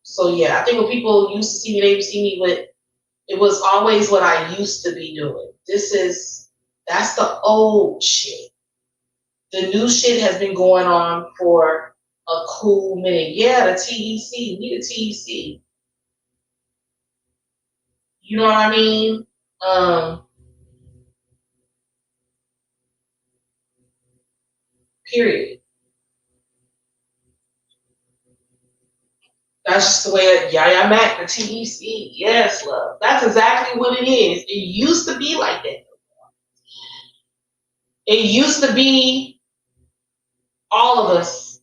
S2: So yeah, I think when people used to see me, they would see me with, it was always what I used to be doing. That's the old shit. The new shit has been going on for a cool minute. Yeah, the TEC, we the TEC. You know what I mean? Period. That's just the way it, yeah, I'm at the TEC. Yes, love. That's exactly what it is. It used to be like that. It used to be all of us,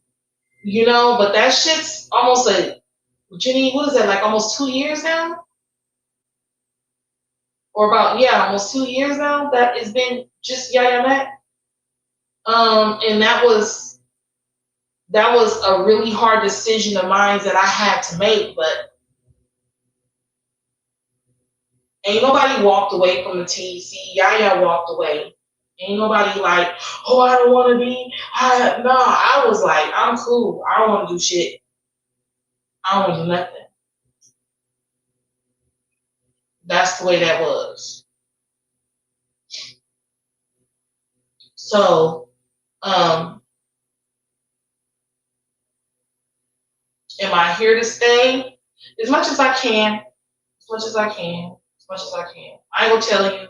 S2: but that shit's almost Jenny, what is that, like almost 2 years now? Or about, yeah, almost 2 years now that it's been just Yaya Mac. And that was a really hard decision of mine that I had to make, but ain't nobody walked away from the TEC. Yaya walked away. Ain't nobody like, oh, I don't want to be. No, I was like, I'm cool. I don't want to do shit. I don't want to do nothing. That's the way that was. So, am I here to stay? As much as I can. As much as I can. As much as I can. I will tell you,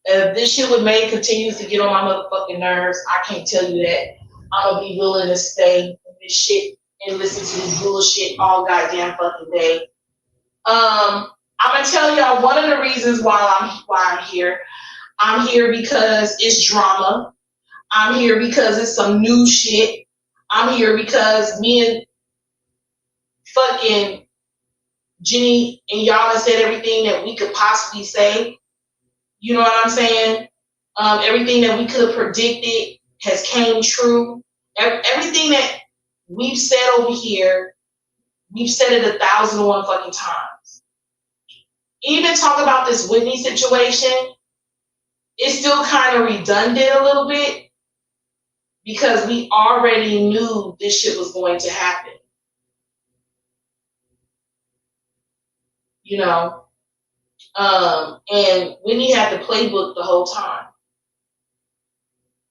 S2: if this shit with May continues to get on my motherfucking nerves, I can't tell you that I'm gonna be willing to stay in this shit and listen to this bullshit all goddamn fucking day. I'm gonna tell y'all one of the reasons why I'm here. I'm here because it's drama. I'm here because it's some new shit. I'm here because me and fucking Jenny and y'all have said everything that we could possibly say. You know what I'm saying? Everything that we could have predicted has came true. Everything that we've said over here, we've said it 1,001 fucking times. Even talk about this Whitney situation, it's still kind of redundant a little bit because we already knew this shit was going to happen. And Whitney had the playbook the whole time.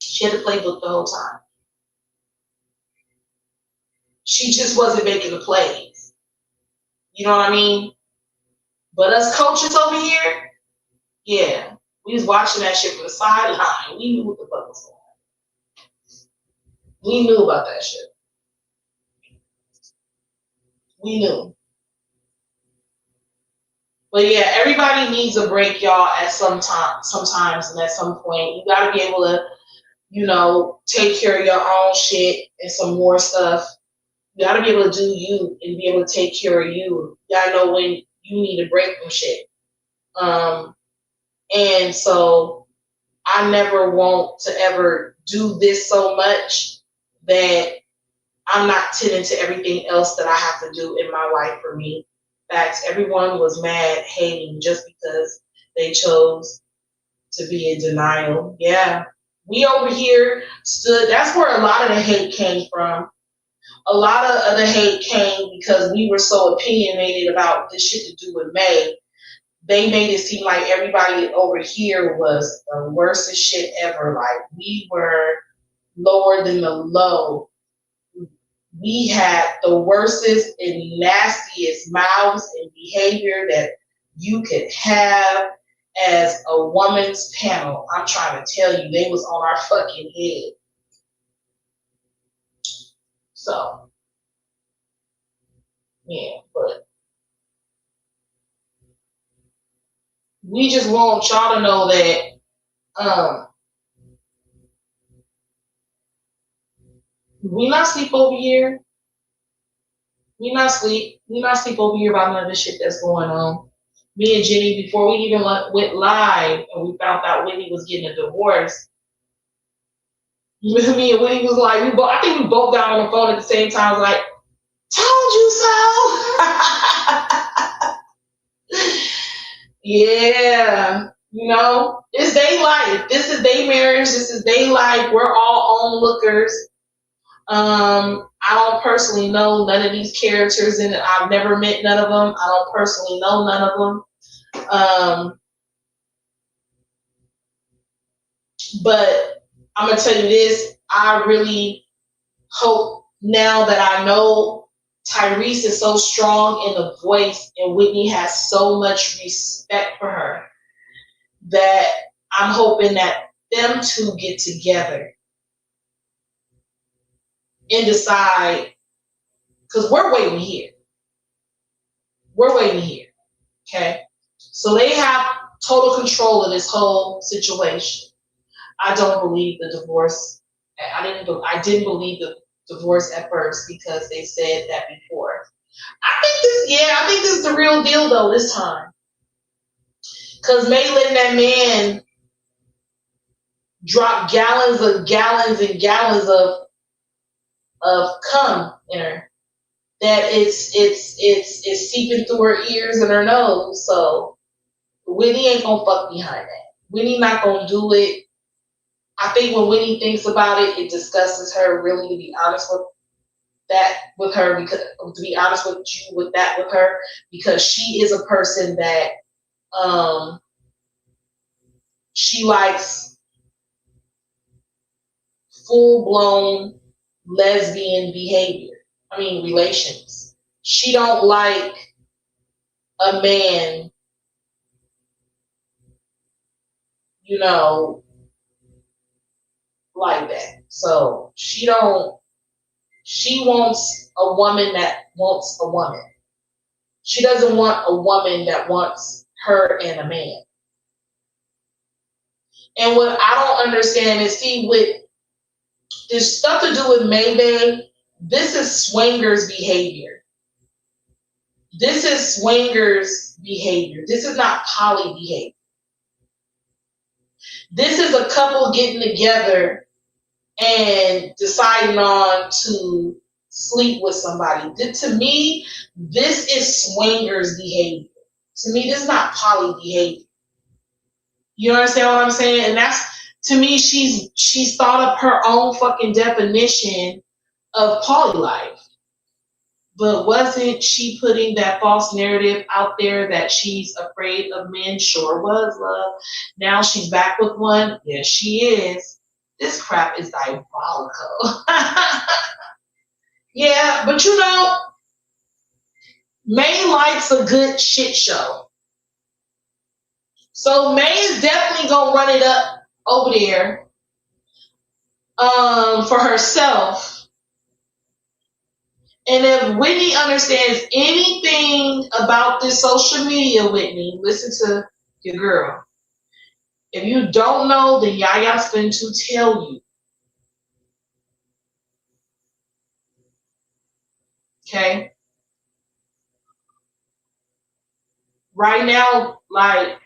S2: She had the playbook the whole time. She just wasn't making the plays. You know what I mean? But us coaches over here, yeah, we was watching that shit from the sideline. We knew what the fuck was going on. We knew about that shit. We knew. But yeah, everybody needs a break, y'all, at sometimes, and at some point. You gotta be able to, take care of your own shit and some more stuff. You gotta be able to do you and be able to take care of you. You gotta know when you need a break from shit. And so I never want to ever do this so much that I'm not tending to everything else that I have to do in my life for me. Facts, everyone was mad, hating just because they chose to be in denial. Yeah. We over here stood, that's where a lot of the hate came from. A lot of the hate came because we were so opinionated about this shit to do with May. They made it seem like everybody over here was the worstest shit ever. Like we were lower than the low. We had the worstest and nastiest mouths and behavior that you could have as a woman's panel. I'm trying to tell you, they was on our fucking head. So, yeah, but we just want y'all to know that we not sleep over here. We not sleep over here about none of the shit that's going on. Me and Jenny, before we even went live and we found out Whitney was getting a divorce, me and Whitney was like, I think we both got on the phone at the same time, like, Told you so. Yeah. You know, it's their life. This is their marriage. This is their life. We're all onlookers. I don't personally know none of these characters in it. I've never met none of them. I don't personally know none of them. But I'm gonna tell you this. I really hope now that I know Tyrese is so strong in the voice and Whitney has so much respect for her that I'm hoping that them two get together and decide, because we're waiting here. We're waiting here. Okay? So they have total control of this whole situation. I don't believe the divorce. I didn't believe the divorce at first because they said that before. I think this is the real deal though this time. Because May letting that man drop gallons and gallons of cum in her. That it's seeping through her ears and her nose. So Whitney ain't gonna fuck behind that. Whitney not gonna do it. I think when Whitney thinks about it, it disgusts her. Really, to be honest with her, because to be honest with her, because she is a person that she likes full blown lesbian behavior. I mean relations. She don't like a man, you know, like that. So she wants a woman that wants a woman. She doesn't want a woman that wants her and a man. And what I don't understand is, see, with this stuff to do with Mayday, this is swingers behavior. This is swingers behavior. This is not poly behavior. This is a couple getting together and deciding on to sleep with somebody. To me, this is swingers behavior. To me, this is not poly behavior. You understand what I'm saying? And that's, to me, she's thought up her own fucking definition of poly life. But wasn't she putting that false narrative out there that she's afraid of men? Sure was, love. Now she's back with one. Yes, she is. This crap is diabolical. Yeah, but you know, May likes a good shit show. So May is definitely gonna run it up over there for herself. And if Whitney understands anything about this social media, Whitney, listen to your girl. If you don't know, then Yaya's going to tell you. Okay? Right now, like,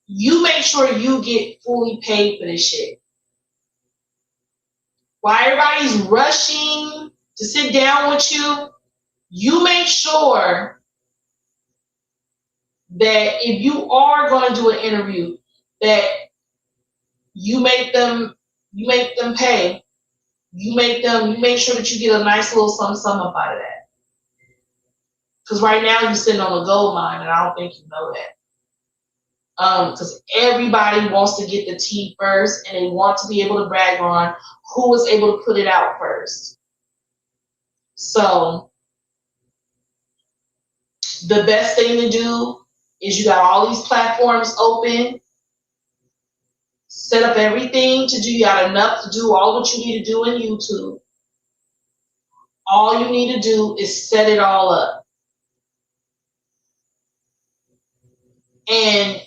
S2: you make sure you get fully paid for this shit. While everybody's rushing to sit down with you, you make sure that if you are going to do an interview, that you make them pay. You make sure that you get a nice little sum up out of that. Because right now you're sitting on a gold mine, and I don't think you know that. Because everybody wants to get the tea first, and they want to be able to brag on who was able to put it out first. So the best thing to do is you got all these platforms open. Set up everything to do. You got enough to do all what you need to do in YouTube. All you need to do is set it all up. And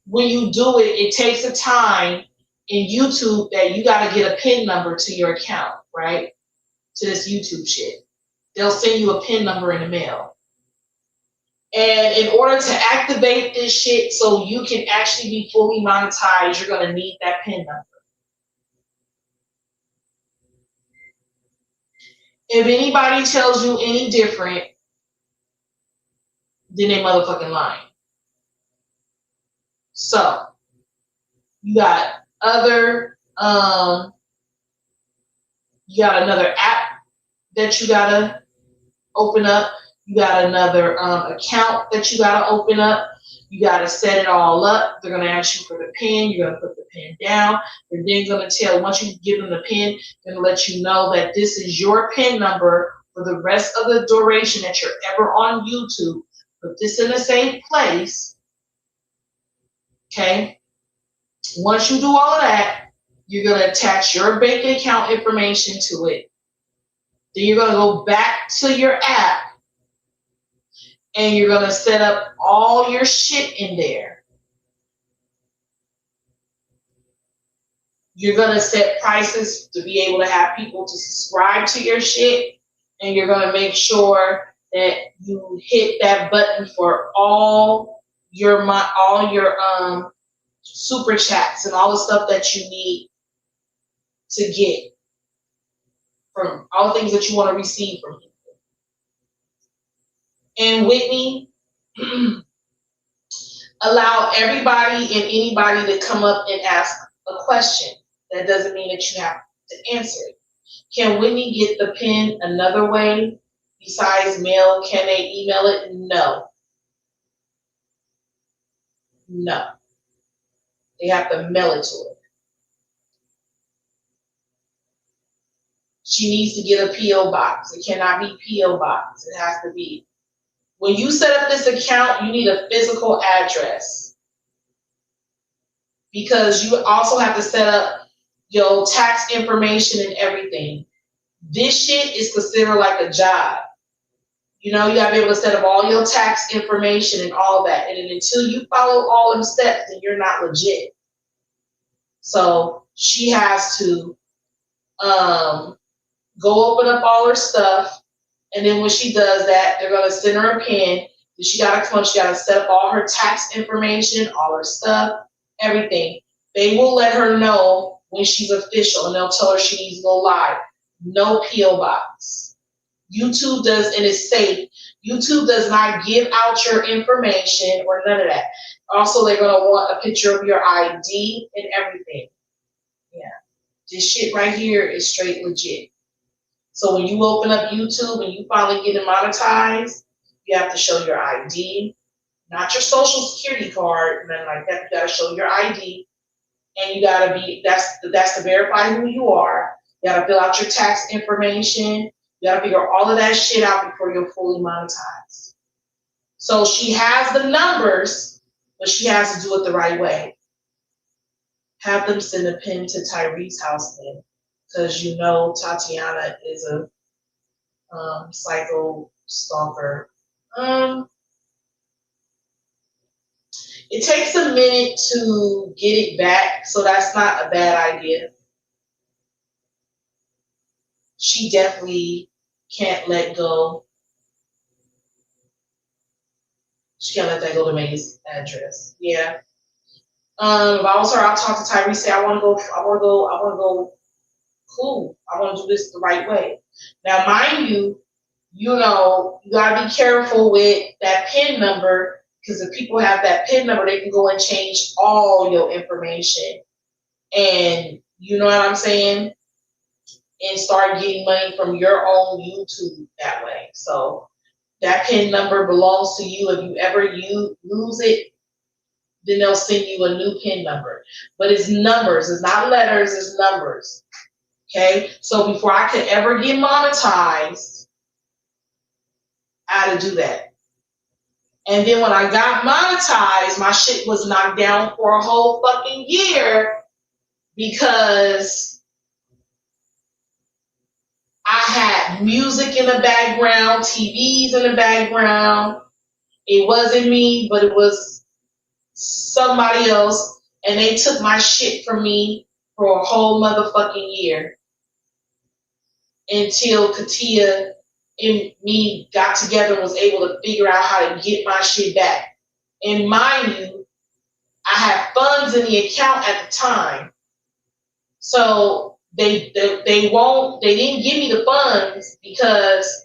S2: when you do it, it takes a time in YouTube that you got to get a PIN number to your account, right? To this YouTube shit. They'll send you a PIN number in the mail. And in order to activate this shit so you can actually be fully monetized, you're going to need that PIN number. If anybody tells you any different, then they motherfucking lying. So you got other you got another app that you gotta open up. You got another account that you gotta open up. You gotta set it all up. They're gonna ask you for the pin. You're gonna put the pin down. They're then gonna tell, once you give them the pin, they're gonna let you know that this is your pin number for the rest of the duration that you're ever on YouTube. Put this in a safe place. Okay. Once you do all of that, you're gonna attach your bank account information to it. Then you're gonna go back to your app and you're gonna set up all your shit in there. You're gonna set prices to be able to have people to subscribe to your shit, and you're gonna make sure that you hit that button for all your super chats and all the stuff that you need to get from all the things that you want to receive from people. And Whitney, allow everybody and anybody to come up and ask a question. That doesn't mean that you have to answer it. Can Whitney get the pin another way besides mail? Can they email it? No. No. They have to mail it to her. She needs to get a P.O. box. It cannot be P.O. box. It has to be. When you set up this account, you need a physical address. Because you also have to set up your tax information and everything. This shit is considered like a job. You know, you gotta be able to set up all your tax information and all that. And then until you follow all them steps, then you're not legit. So she has to go open up all her stuff. And then when she does that, they're gonna send her a pin. Then she gotta set up all her tax information, all her stuff, everything. They will let her know when she's official, and they'll tell her she needs to go live. No P.O. box. YouTube does, and it's safe. YouTube does not give out your information or none of that. Also, they're going to want a picture of your ID and everything. Yeah. This shit right here is straight legit. So when you open up YouTube and you finally get it monetized, you have to show your ID, not your social security card, nothing like that. You got to show your ID. And you gotta be, that's to verify who you are. You gotta fill out your tax information. You gotta figure all of that shit out before you're fully monetized. So she has the numbers, but she has to do it the right way. Have them send a pin to Tyree's house then, because you know Tatiana is a psycho stalker. It takes a minute to get it back, so that's not a bad idea. She definitely can't let go. She can't let that go to May's address. Yeah. If I was her, I'll talk to Tyree, say, I wanna go, cool. I wanna do this the right way. Now, mind you, you know, you gotta be careful with that PIN number, because if people have that PIN number, they can go and change all your information. And you know what I'm saying? And start getting money from your own YouTube that way. So that PIN number belongs to you. If you ever lose it, then they'll send you a new PIN number. But it's numbers. It's not letters. It's numbers. Okay? So before I could ever get monetized, I had to do that. And then when I got monetized, my shit was knocked down for a whole fucking year because I had music in the background, TVs in the background. It wasn't me, but it was somebody else. And they took my shit from me for a whole motherfucking year until Katia and me got together and was able to figure out how to get my shit back. And mind you, I had funds in the account at the time. So they won't, they didn't give me the funds because,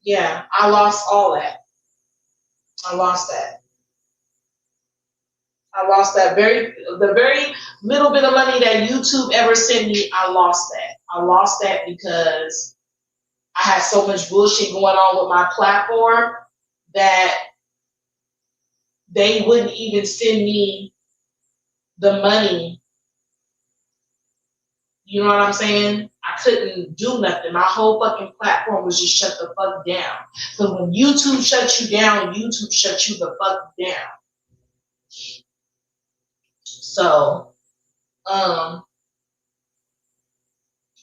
S2: yeah, I lost all that. I lost that. I lost the very little bit of money that YouTube ever sent me. I lost that. I lost that because I had so much bullshit going on with my platform that they wouldn't even send me the money. You know what I'm saying? I couldn't do nothing. My whole fucking platform was just shut the fuck down. So when YouTube shuts you down, YouTube shuts you the fuck down. So,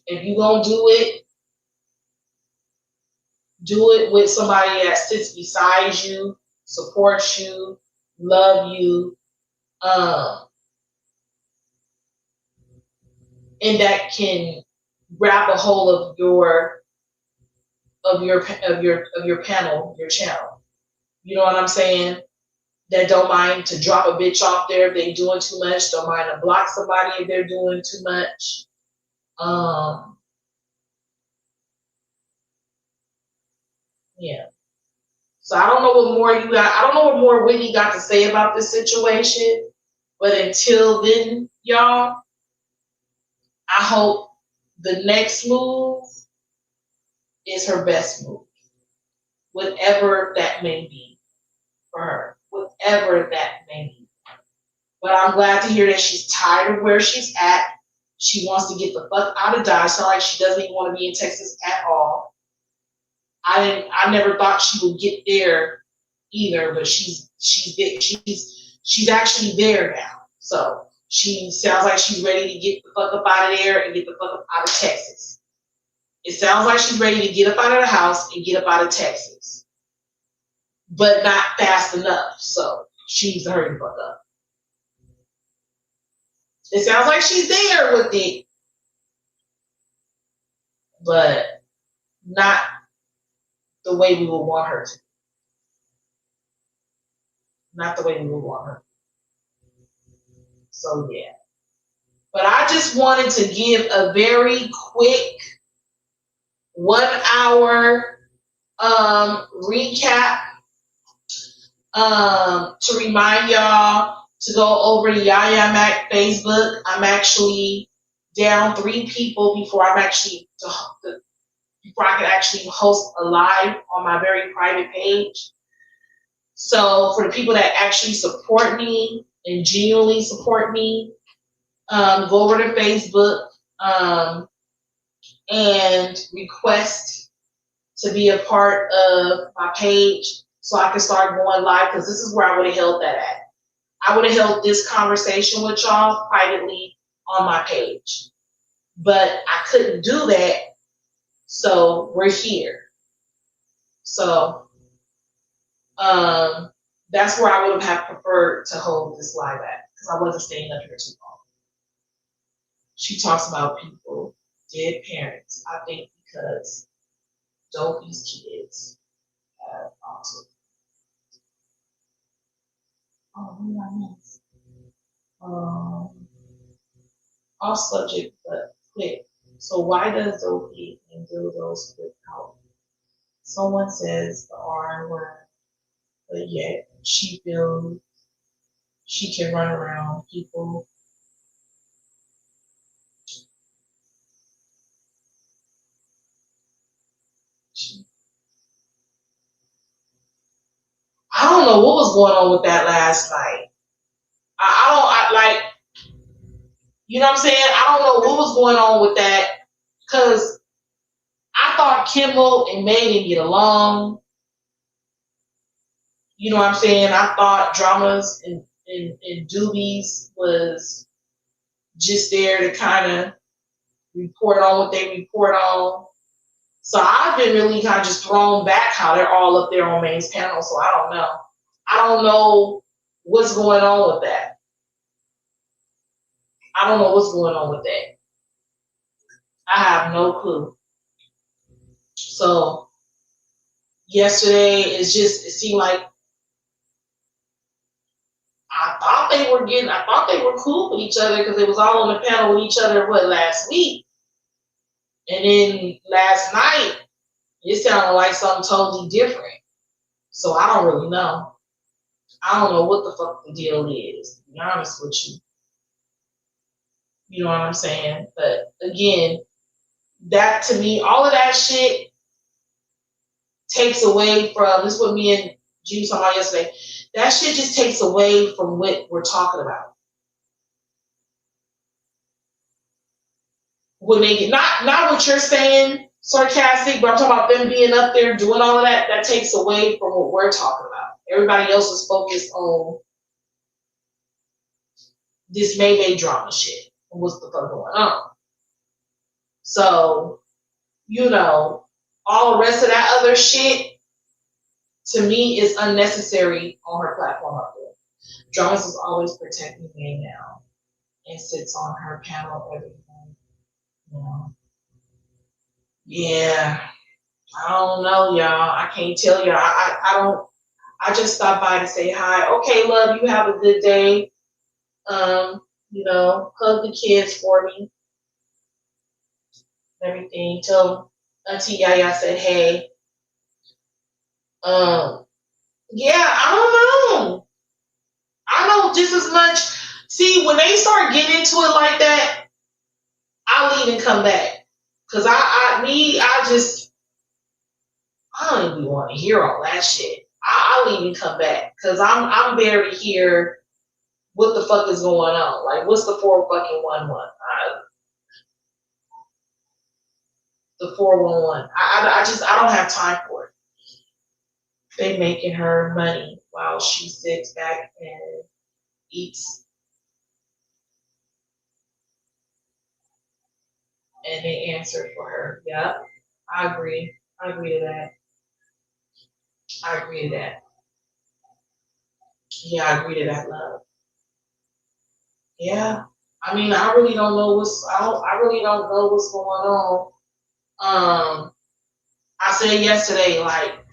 S2: if you gonna do it with somebody that sits beside you, supports you, love you, and that can grab a hold of your panel, your channel. You know what I'm saying? That don't mind to drop a bitch off there if they're doing too much. Don't mind to block somebody if they're doing too much. Yeah. So I don't know what more you got. I don't know what more Whitney got to say about this situation. But until then, y'all, I hope the next move is her best move, whatever that may be for her, whatever that may be. But I'm glad to hear that she's tired of where she's at. She wants to get the fuck out of Dodge. It's not like she doesn't even want to be in Texas at all. I never thought she would get there either, but she's actually there now. So she sounds like she's ready to get the fuck up out of there and get the fuck up out of Texas. It sounds like she's ready to get up out of the house and get up out of Texas, but not fast enough. So she needs to hurry the fuck up. It sounds like she's there with it, but not the way we would want her to. Not the way we would want her. So yeah. But I just wanted to give a very quick 1 hour recap to remind y'all to go over to Yaya Mac Facebook. I'm actually down 3 people before I can actually host a live on my very private page. So for the people that actually support me and genuinely support me, go over to Facebook and request to be a part of my page so I can start going live, because this is where I would have held that at. I would have held this conversation with y'all privately on my page. But I couldn't do that, so we're here. So that's where I would have preferred to hold this live at, because I wasn't staying up here too long. She talks about people, dead parents. I think because Dopey's kids have autism. Oh, what did I miss? Off subject, but quick. So why does Dopey and dildos flip out? Someone says the R word, but yet she feels she can run around people. I don't know what was going on with that last night. You know what I'm saying? I don't know what was going on with that, because I thought Kimball and May didn't get along. You know what I'm saying? I thought Dramas and Doobies was just there to kind of report on what they report on. So I've been really kind of just thrown back how they're all up there on May's panel. So I don't know. I don't know what's going on with that. I don't know what's going on with that. I have no clue. So yesterday, it seemed like I thought they were cool with each other because it was all on the panel with each other, last week? And then last night, it sounded like something totally different. So I don't really know. I don't know what the fuck the deal is, to be honest with you. You know what I'm saying? But again, that to me, all of that shit takes away from, this is what me and G talked about yesterday. That shit just takes away from what we're talking about. When they get, not what you're saying, sarcastic, but I'm talking about them being up there doing all of that, that takes away from what we're talking about. Everybody else is focused on this May drama shit. What's the fuck going on? So, all the rest of that other shit, to me, is unnecessary on her platform up there. Dramas is always protecting May now and sits on her panel, everything. Yeah. I don't know, y'all. I can't tell y'all. I just stopped by to say hi. Okay, love, you have a good day. Hug the kids for me. Everything. Tell Auntie Yaya said hey. Yeah, I don't know. I know just as much. See, when they start getting into it like that, I'll leave and come back. Cause I don't even want to hear all that shit. I'll leave and come back. Cause I'm there to hear what the fuck is going on. Like, what's the 411? The 411. I don't have time for it. They making her money while she sits back and eats. And they answered for her. Yep. I agree. I agree to that. Yeah, I agree to that, love. Yeah. I mean, I really don't know I really don't know what's going on. I said yesterday, like,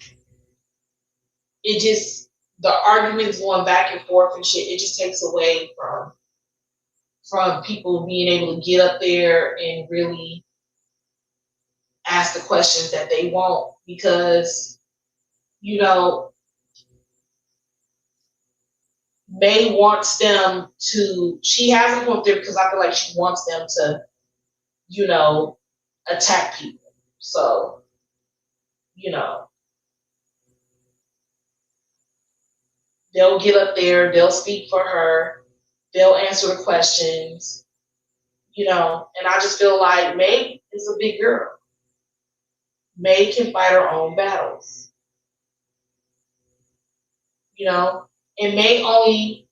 S2: the arguments going back and forth and shit, it just takes away from people being able to get up there and really ask the questions that they want, because, May wants them to, she hasn't went there because I feel like she wants them to, attack people. So, they'll get up there, they'll speak for her, they'll answer the questions, and I just feel like May is a big girl. May can fight her own battles. And May only,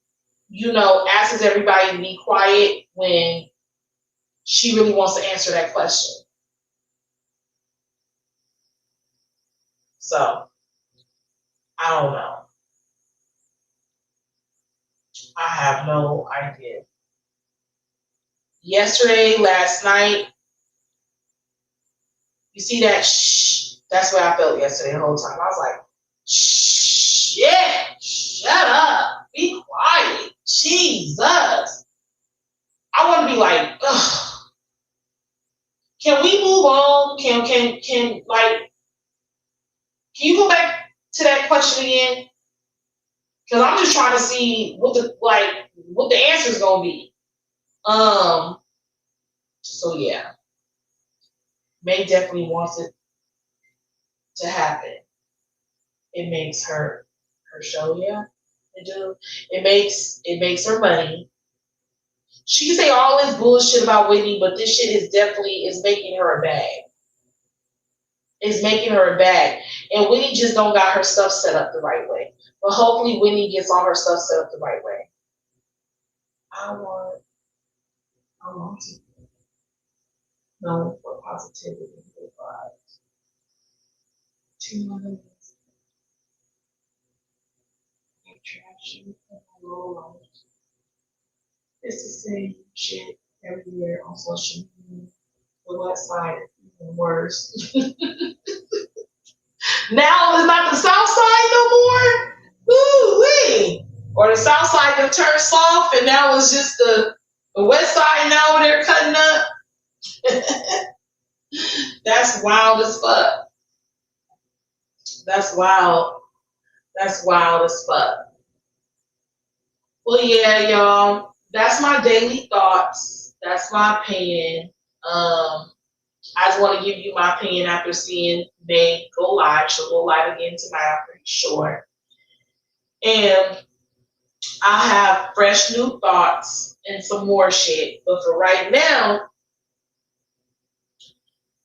S2: asks everybody to be quiet when she really wants to answer that question. So, I don't know. I have no idea. Yesterday, last night, you see that shh? That's what I felt yesterday the whole time. I was like, shit, shut up, be quiet, Jesus. I want to be like, ugh. Can we move on? Can you go back to that question again? Because I'm just trying to see what the answer is gonna be. So yeah, May definitely wants it to happen. It makes her show, yeah. It do. It makes her money. She can say all this bullshit about Whitney, but this shit is making her a bag. It's making her a bag. And Whitney just don't got her stuff set up the right way. But hopefully Whitney gets all her stuff set up the right way. I want to know what positivity provides. 2 months. Attraction and low life. It's the same shit every year on social media. The west side is even worse. Now it's not the south side no more? Woo-wee. Or the south side done turned soft and now it's just the west side now they're cutting up. That's wild as fuck. That's wild. That's wild as fuck. Well, yeah, y'all. That's my daily thoughts. That's my opinion. I just want to give you my opinion after seeing Meg go live. She'll go live again tonight, I'm pretty sure. And I have fresh new thoughts and some more shit. But for right now,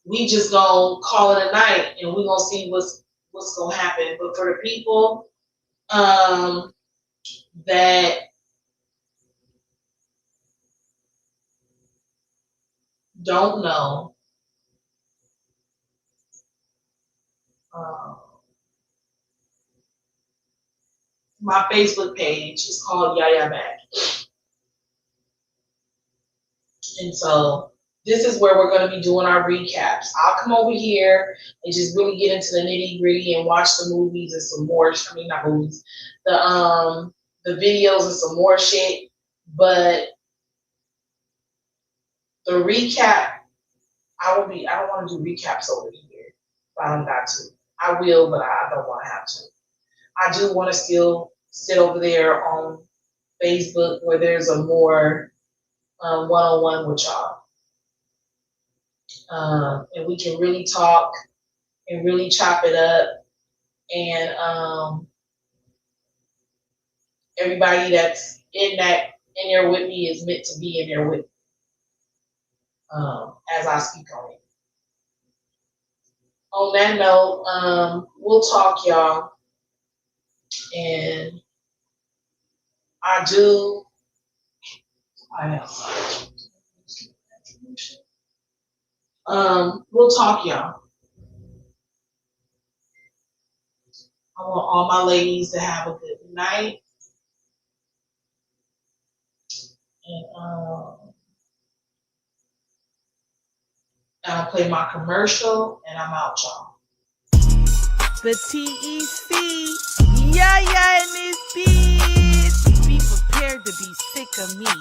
S2: we just gonna call it a night and we gonna see what's gonna happen. But for the people that don't know, my Facebook page is called Yaya Mac. And so this is where we're going to be doing our recaps. I'll come over here and just really get into the nitty gritty and watch the movies and some more. I mean, not movies, the videos and some more shit. But the recap, I don't want to do recaps over here. But I don't got to. I will, but I don't want to have to. I do want to still sit over there on Facebook where there's a more one-on-one with y'all. And we can really talk and really chop it up. And everybody that's in there with me is meant to be in there with me as I speak on it. On that note, we'll talk, y'all. And I am. We'll talk, y'all. I want all my ladies to have a good night. And I'll play my commercial and I'm out, y'all.
S1: The TEC, yeah, in this bitch. Be prepared to be sick of me.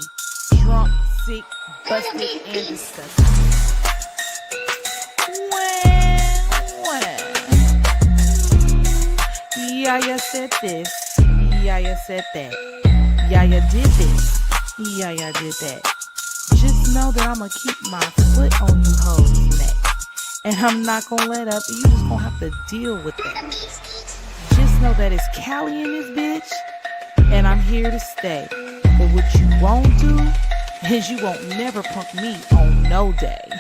S1: Drunk, sick, busted, and disgusted. Well. Yaya said this. Yaya said that. Yaya did this. Yaya did that. Just know that I'ma keep my foot on you hoes' neck. And I'm not gonna let up. You just gonna have to deal with that. Just know that it's Callie in this bitch. And I'm here to stay. But what you won't do is you won't never punk me on no day.